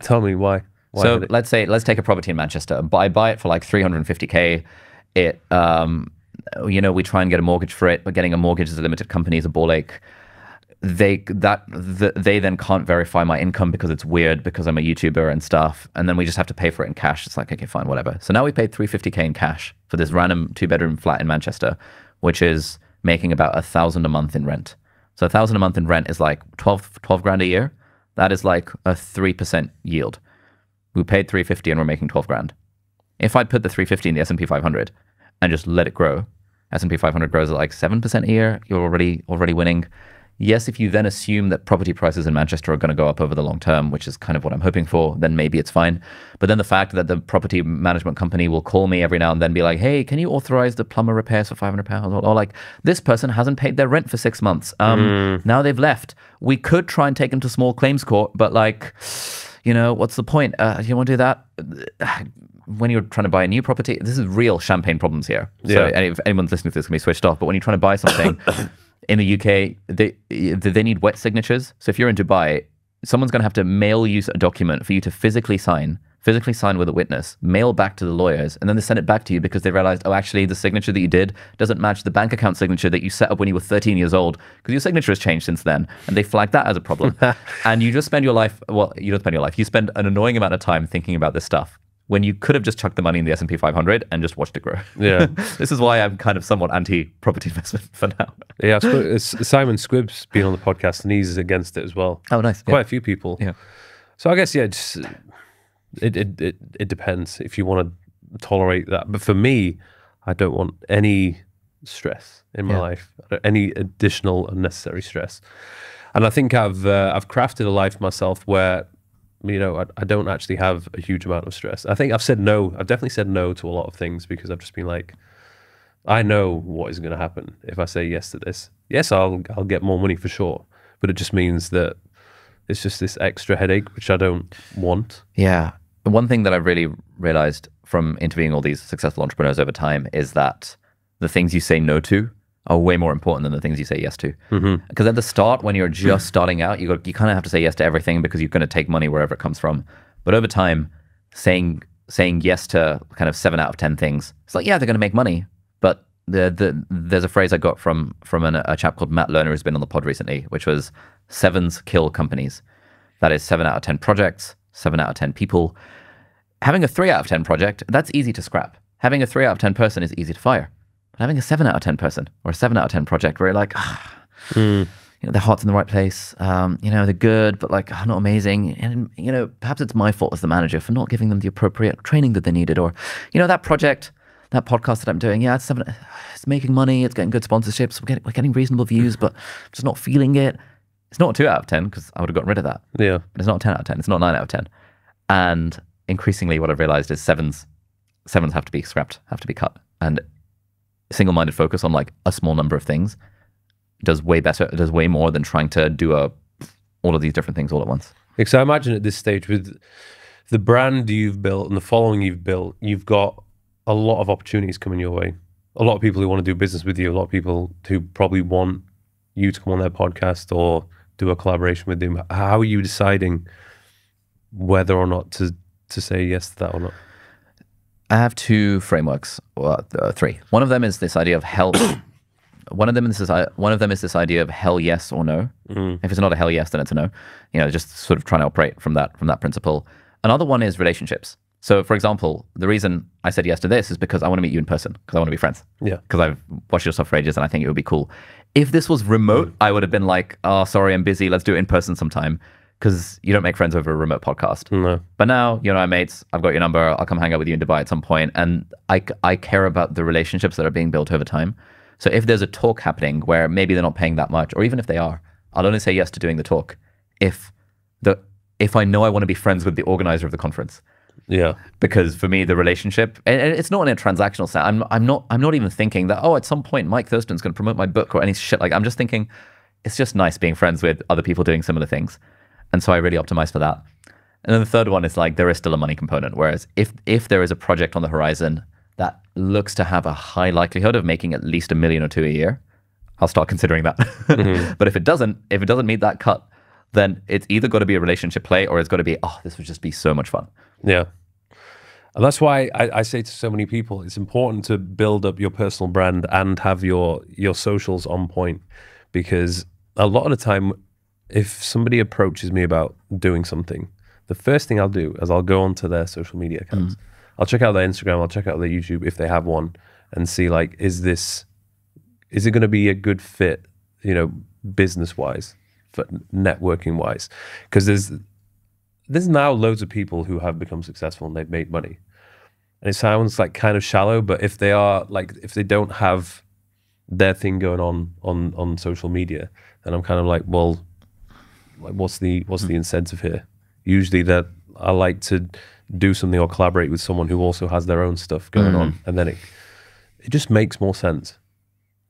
Tell me why. So let's take a property in Manchester. I buy it for like 350K. It, you know, we try and get a mortgage for it, but getting a mortgage as a limited company is a ball ache. They then can't verify my income because it's weird because I'm a YouTuber and stuff. And then we just have to pay for it in cash. It's like, okay, fine, whatever. So now we paid 350K in cash for this random 2-bedroom flat in Manchester, which is making about 1,000 a month in rent. So 1,000 a month in rent is like 12 grand a year. That is like a 3% yield. We paid 350 and we're making 12 grand. If I put the 350 in the S&P 500 and just let it grow, S&P 500 grows at like 7% a year, you're already winning. Yes, if you then assume that property prices in Manchester are going to go up over the long term, which is kind of what I'm hoping for, then maybe it's fine. But then the fact that the property management company will call me every now and then, be like, hey, can you authorize the plumber repairs for £500? Or like, this person hasn't paid their rent for 6 months. Now they've left. We could try and take them to small claims court, but like, you know, what's the point? You want to do that? When you're trying to buy a new property, this is real champagne problems here. Yeah. So if anyone's listening to this, can be switched off. But when you're trying to buy something in the UK, they need wet signatures. So if you're in Dubai, someone's going to have to mail you a document for you to physically sign with a witness, mail back to the lawyers, and then they send it back to you because they realized, oh, actually, the signature that you did doesn't match the bank account signature that you set up when you were 13 years old, because your signature has changed since then, and they flag that as a problem. And you just spend your life, well, you don't spend your life, you spend an annoying amount of time thinking about this stuff, when you could have just chucked the money in the S&P 500 and just watched it grow. Yeah. This is why I'm kind of somewhat anti-property investment for now. Yeah, Simon Squibb's been on the podcast and he's against it as well. Oh, nice. Quite a few people. Yeah. So I guess, yeah, just, it depends if you want to tolerate that. But for me, I don't want any stress in my life, any additional unnecessary stress. And I think I've crafted a life myself where, you know, I don't actually have a huge amount of stress. I think I've definitely said no to a lot of things because I've just been like, I know what is going to happen if I say yes to this. Yes, I'll get more money for sure, but it just means that it's just this extra headache, which I don't want. Yeah. One thing that I've really realized from interviewing all these successful entrepreneurs over time is that the things you say no to are way more important than the things you say yes to. Because at the start, when you're just starting out, you kind of have to say yes to everything because you're going to take money wherever it comes from. But over time, saying yes to kind of 7 out of 10 things, it's like, yeah, they're going to make money. But there's a phrase I got from a chap called Matt Lerner who's been on the pod recently, which was 7s kill companies. That is 7 out of 10 projects, 7 out of 10 people. Having a 3 out of 10 project, that's easy to scrap. Having a 3 out of 10 person is easy to fire. But having a 7 out of 10 person or a 7 out of 10 project where you're like, you know, their heart's in the right place, you know, they're good, but like not amazing. And, you know, perhaps it's my fault as the manager for not giving them the appropriate training that they needed. Or, you know, that project, that podcast that I'm doing, yeah, it's making money, it's getting good sponsorships, we're getting reasonable views, but I'm just not feeling it. It's not a 2 out of 10 because I would have gotten rid of that. Yeah. But it's not a 10 out of 10. It's not 9 out of 10. And increasingly what I've realized is sevens have to be scrapped, have to be cut. And single-minded focus on like a small number of things does way better, does way more than trying to do all of these different things all at once. Because I imagine at this stage with the brand you've built and the following you've built, you've got a lot of opportunities coming your way. A lot of people who want to do business with you, a lot of people who probably want you to come on their podcast or do a collaboration with them. How are you deciding whether or not to say yes to that or not? I have 2 frameworks, or 3. One of them is this idea of hell. One of them is this idea of hell yes or no. If it's not a hell yes, then it's a no. You know, just sort of trying to operate from that principle. Another one is relationships. So, for example, the reason I said yes to this is because I want to meet you in person, because I want to be friends. Yeah. Because I've watched your stuff for ages and I think it would be cool. If this was remote, I would have been like, oh, sorry, I'm busy. Let's do it in person sometime. Because you don't make friends over a remote podcast. No. But now, you know, I'm mates. I've got your number. I'll come hang out with you in Dubai at some point. And I care about the relationships that are being built over time. So if there's a talk happening where maybe they're not paying that much, or even if they are, I'll only say yes to doing the talk if I know I want to be friends with the organizer of the conference. Yeah. Because for me, the relationship, and it's not in a transactional sense. I'm not even thinking that, oh, at some point Mike Thurston's going to promote my book or any shit. Like, I'm just thinking it's just nice being friends with other people doing similar things. And so I really optimize for that. And then the third one is like, there is still a money component. Whereas if there is a project on the horizon that looks to have a high likelihood of making at least $1 million or $2 million a year, I'll start considering that. But if it doesn't meet that cut, then it's either got to be a relationship play or it's got to be, oh, this would just be so much fun. Yeah. And that's why I say to so many people, it's important to build up your personal brand and have your socials on point, because a lot of the time, if somebody approaches me about doing something, the first thing I'll do is I'll go onto their social media accounts. I'll check out their Instagram, I'll check out their YouTube if they have one, and see like, is it going to be a good fit, you know, business-wise, networking-wise? Because there's now loads of people who have become successful and they've made money. And it sounds like kind of shallow, but if they don't have their thing going on social media, then I'm kind of like, well, like what's the incentive here? Usually that I like to do something or collaborate with someone who also has their own stuff going on, and then it just makes more sense.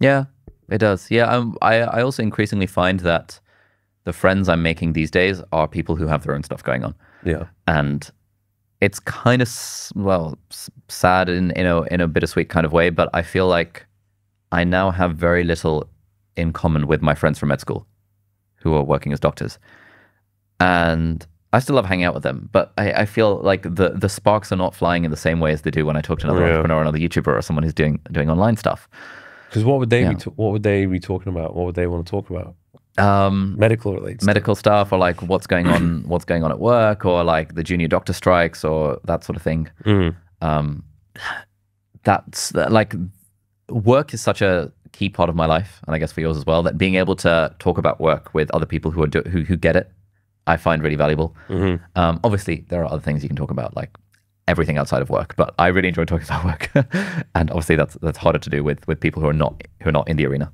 Yeah, it does. Yeah, I also increasingly find that the friends I'm making these days are people who have their own stuff going on. Yeah, and it's kind of sad in a bittersweet kind of way, but I feel like I now have very little in common with my friends from med school who are working as doctors. And I still love hanging out with them, but I feel like the sparks are not flying in the same way as they do when I talk to another entrepreneur, another YouTuber, or someone who's doing online stuff. Because what would they be talking about? What would they want to talk about? Medical stuff, or like what's going on at work, or like the junior doctor strikes, or that sort of thing. That's like, work is such a key part of my life, and I guess for yours as well, that being able to talk about work with other people who get it, I find really valuable. Obviously, there are other things you can talk about, like everything outside of work, but I really enjoy talking about work. And obviously, that's harder to do with people who are not in the arena.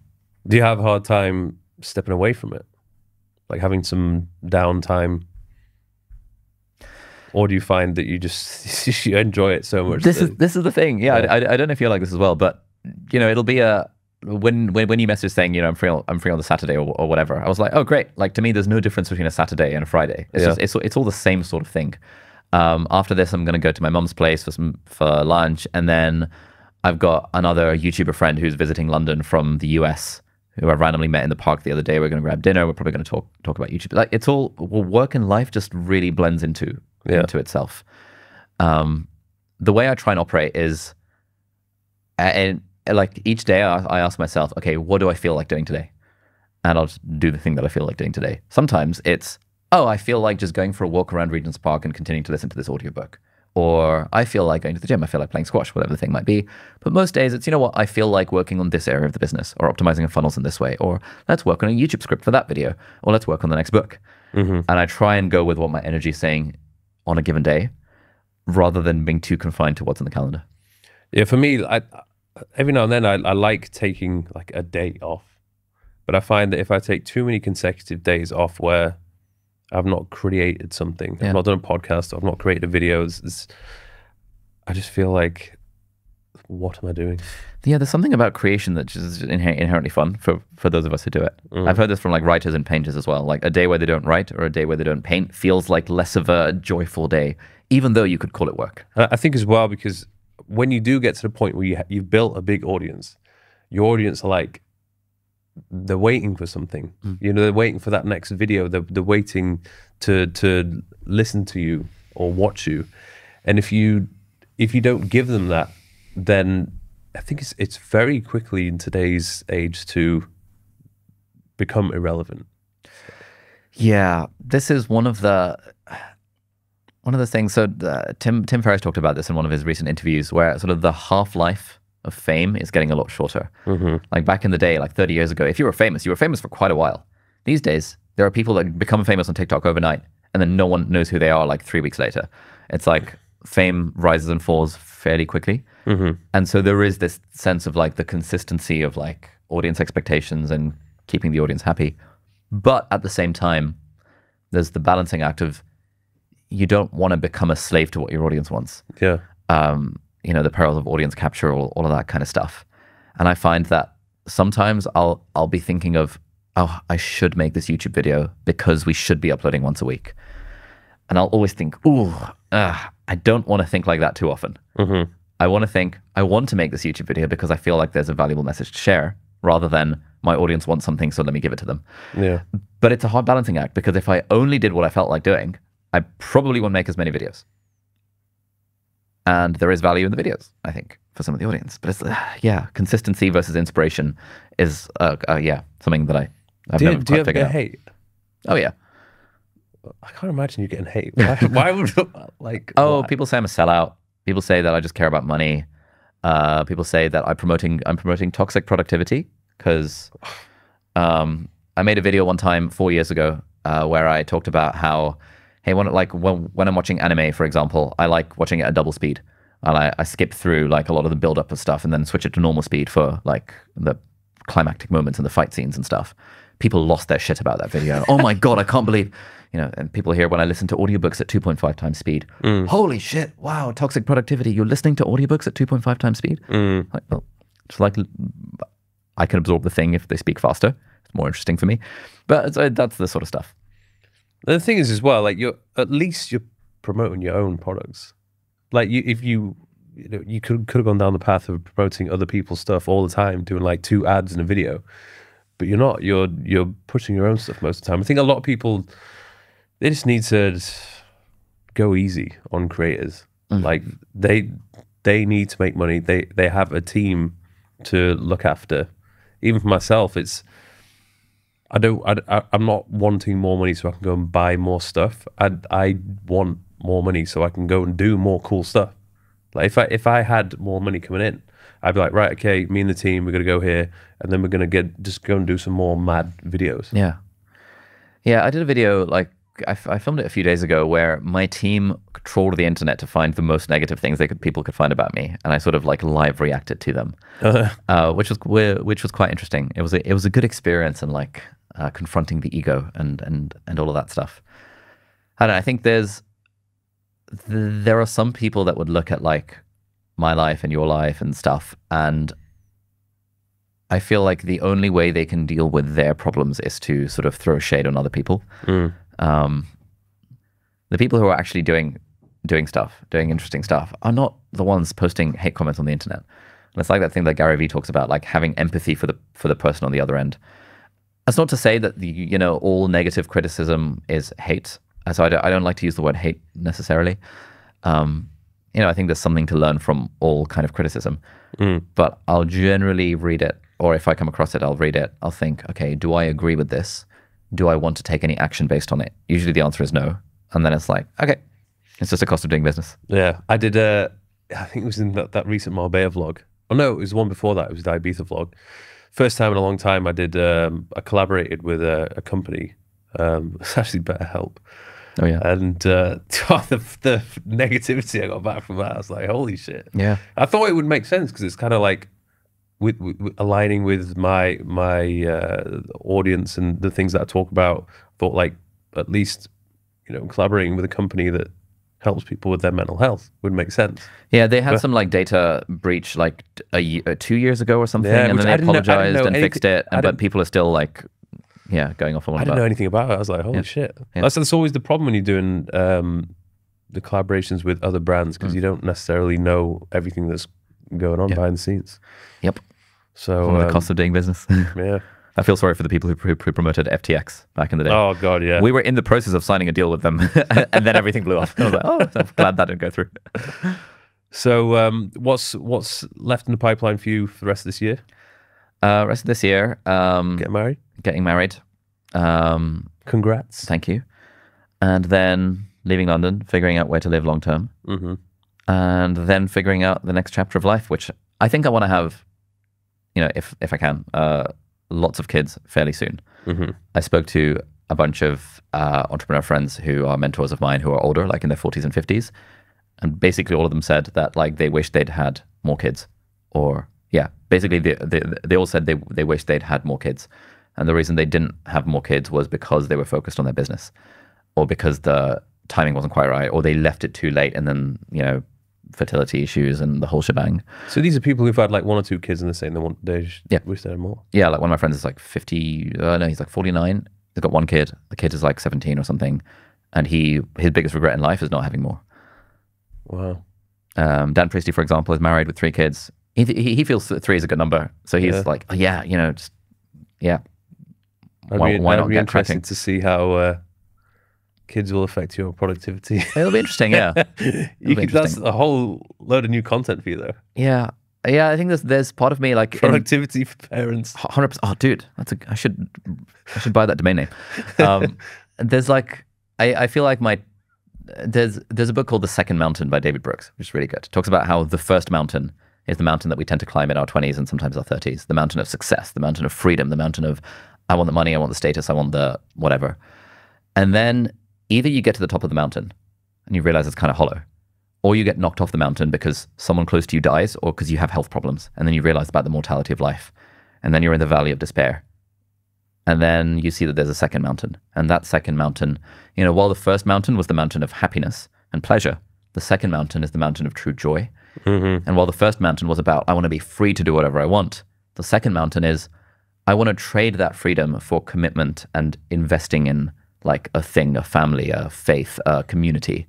Do you have a hard time stepping away from it, like having some downtime, or do you find that you enjoy it so much? This is the thing. Yeah, I don't know if you're like this as well, but you know, it'll be when you message saying, you know, I'm free on the Saturday or whatever, I was like, oh great. Like, to me, there's no difference between a Saturday and a Friday. It's just it's all the same sort of thing. After this, I'm going to go to my mum's place for lunch, and then I've got another YouTuber friend who's visiting London from the US, who I randomly met in the park the other day. We're going to grab dinner. We're probably going to talk about YouTube. Like, it's all, well, work and life just really blends into itself. The way I try and operate is, and like each day I ask myself, okay, what do I feel like doing today? And I'll just do the thing that I feel like doing today. Sometimes it's, oh, I feel like just going for a walk around Regent's Park and continuing to listen to this audiobook. Or I feel like going to the gym. I feel like playing squash, whatever the thing might be. But most days it's, you know what, I feel like working on this area of the business, or optimizing the funnels in this way, or let's work on a YouTube script for that video, or let's work on the next book. And I try and go with what my energy is saying on a given day, rather than being too confined to what's in the calendar. Yeah, for me, every now and then I like taking like a day off. But I find that if I take too many consecutive days off where I've not created something, I've not done a podcast, I've not created a video, I just feel like, what am I doing? Yeah, there's something about creation that's just inherently fun for those of us who do it. I've heard this from like writers and painters as well. Like a day where they don't write or a day where they don't paint feels like less of a joyful day, even though you could call it work. I think as well, because when you do get to the point where you've built a big audience, your audience are like, they're waiting for something. You know, they're waiting for that next video. They're waiting to listen to you or watch you. And if you don't give them that, then I think it's very quickly in today's age to become irrelevant. Yeah, this is one of the things. So Tim Ferriss talked about this in one of his recent interviews, where sort of the half-life of fame is getting a lot shorter. Like back in the day, like 30 years ago, if you were famous for quite a while. These days, there are people that become famous on TikTok overnight, and then no one knows who they are like 3 weeks later. It's like fame rises and falls fairly quickly. And so there is this sense of like the consistency of like audience expectations and keeping the audience happy. But at the same time, there's the balancing act of, you don't want to become a slave to what your audience wants. Yeah. You know, the perils of audience capture, all of that kind of stuff. And I find that sometimes I'll be thinking of, oh, I should make this YouTube video because we should be uploading once a week. And I'll always think, I don't want to think like that too often. I want to think, I want to make this YouTube video because I feel like there's a valuable message to share, rather than my audience wants something, so let me give it to them. Yeah. But it's a hard balancing act, because if I only did what I felt like doing, I probably wouldn't make as many videos. And there is value in the videos, I think, for some of the audience. But it's, consistency versus inspiration is, something that I've never quite figured out. Hate? Oh, yeah. I can't imagine you getting hate. Why would, like... Oh, why? people say I'm a sellout. People say that I just care about money. People say that I'm promoting toxic productivity, because I made a video one time 4 years ago where I talked about how, hey, when I'm watching anime, for example, I like watching it at double speed. And I skip through like a lot of the build-up of stuff and then switch it to normal speed for like the climactic moments and the fight scenes and stuff. People lost their shit about that video. Oh my God, I can't believe, you know, and people hear when I listen to audiobooks at 2.5 times speed. Holy shit, wow, toxic productivity. You're listening to audiobooks at 2.5 times speed? Like, well, it's like I can absorb the thing if they speak faster. It's more interesting for me. But that's the sort of stuff. The thing is as well, like at least you're promoting your own products. Like if you could have gone down the path of promoting other people's stuff all the time, doing like 2 ads in a video, but you're not. You're pushing your own stuff most of the time. I think a lot of people, they just need to go easy on creators. Like they need to make money. They have a team to look after. Even for myself, I'm not wanting more money so I can go and buy more stuff. I want more money so I can go and do more cool stuff. Like if I had more money coming in, I'd be like, right, okay, me and the team, we're gonna go here, and then we're gonna just go and do some more mad videos. Yeah, I did a video, like I filmed it a few days ago, where my team trawled the internet to find the most negative things people could find about me, and I sort of like live reacted to them, which was quite interesting. It was a good experience, and like confronting the ego and all of that stuff. I don't know, I think there are some people that would look at like my life and your life and stuff, and I feel like the only way they can deal with their problems is to sort of throw shade on other people. The people who are actually doing doing stuff, doing interesting stuff, are not the ones posting hate comments on the internet. And it's like that thing that Gary Vee talks about, like having empathy for the person on the other end. That's not to say that all negative criticism is hate. So I don't like to use the word hate necessarily. I think there's something to learn from all kind of criticism. But I'll generally read it, or if I come across it, I'll read it. I'll think, okay, do I agree with this? Do I want to take any action based on it? Usually the answer is no. And then it's like, okay, it's just a cost of doing business. Yeah, I did I think it was in that recent Marbella vlog. Oh no, it was the one before that. It was the Ibiza vlog. First time in a long time I did, I collaborated with a company. It's actually BetterHelp. Oh yeah. And the negativity I got back from that, I was like, holy shit. Yeah. I thought it would make sense because it's kind of like with aligning with my audience and the things that I talk about. I thought like at least, collaborating with a company that helps people with their mental health would make sense. Yeah, they had some like data breach like 2 years ago or something, and then they apologized and fixed it, but people are still like, going off on one. I didn't know anything about it. I was like, holy shit. Yeah. That's always the problem when you're doing the collaborations with other brands, because you don't necessarily know everything that's going on behind the scenes. Yep. So the cost of doing business. Yeah. I feel sorry for the people who promoted FTX back in the day. Oh God, yeah. We were in the process of signing a deal with them, and then everything blew up. I was like, oh, I'm glad that didn't go through. So, what's left in the pipeline for you for the rest of this year? Rest of this year, Getting married. Congrats. Thank you. And then leaving London, figuring out where to live long term, and then figuring out the next chapter of life, which I think I want to have, if I can. Lots of kids fairly soon. I spoke to a bunch of entrepreneur friends who are mentors of mine who are older, like in their 40s and 50s. And basically all of them said that like they wish they'd had more kids. Or basically they all said they wish they'd had more kids. And the reason they didn't have more kids was because they were focused on their business, or because the timing wasn't quite right, or they left it too late, and then, fertility issues and the whole shebang. So these are people who've had like 1 or 2 kids and they're saying they wish they had more. Yeah, like one of my friends is like 50, no, he's like 49. He's got 1 kid. The kid is like 17 or something. And his biggest regret in life is not having more. Wow. Dan Priestley, for example, is married with 3 kids. He feels that 3 is a good number. So he's like, oh, yeah, why not be get interested cracking? to see how kids will affect your productivity. It'll be interesting, yeah. That's a whole load of new content for you, though. Yeah, I think there's part of me like productivity for parents. 100%. Oh, dude, I should buy that domain name. There's like I feel like there's a book called The Second Mountain by David Brooks, which is really good. It talks about how the first mountain is the mountain that we tend to climb in our 20s and sometimes our 30s. The mountain of success, the mountain of freedom, the mountain of I want the money, I want the status, I want the whatever. And then either you get to the top of the mountain and you realize it's kind of hollow, or you get knocked off the mountain because someone close to you dies, or because you have health problems, and then you realize about the mortality of life. And then you're in the valley of despair. And then you see that there's a second mountain. And that second mountain, while the first mountain was the mountain of happiness and pleasure, the second mountain is the mountain of true joy. And while the first mountain was about, I want to be free to do whatever I want, the second mountain is, I want to trade that freedom for commitment and investing in like a thing, a family, a faith, a community.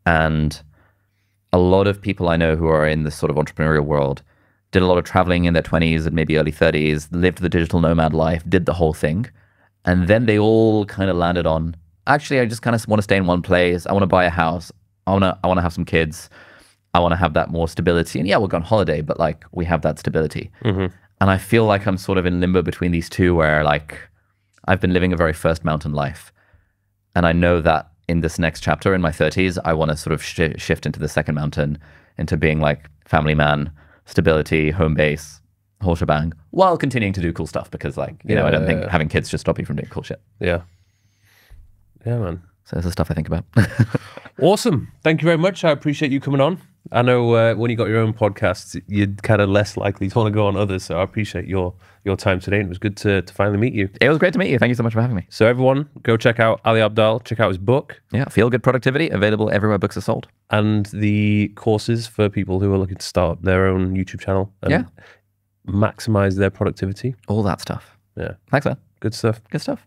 And a lot of people I know who are in this sort of entrepreneurial world did a lot of traveling in their 20s and maybe early 30s, lived the digital nomad life, did the whole thing. And then they all kind of landed on, actually, I just kind of want to stay in one place. I want to buy a house. I want to have some kids. I want to have that more stability. And yeah, we'll go on holiday, but like we have that stability. And I feel like I'm sort of in limbo between these two, where like I've been living a very first mountain life. And I know that in this next chapter in my 30s, I want to sort of shift into the second mountain, into being like family man, stability, home base, whole shebang, while continuing to do cool stuff, because like, I don't think having kids should stop you from doing cool shit. Yeah. Yeah, man. So that's the stuff I think about. Awesome. Thank you very much. I appreciate you coming on. I know when you got your own podcast, you're kind of less likely to want to go on others. So I appreciate your time today. And it was good to finally meet you. It was great to meet you. Thank you so much for having me. So everyone, go check out Ali Abdaal. Check out his book. Yeah, Feel Good Productivity, available everywhere books are sold. And the courses for people who are looking to start up their own YouTube channel and maximize their productivity. All that stuff. Yeah. Thanks, man. Good stuff. Good stuff.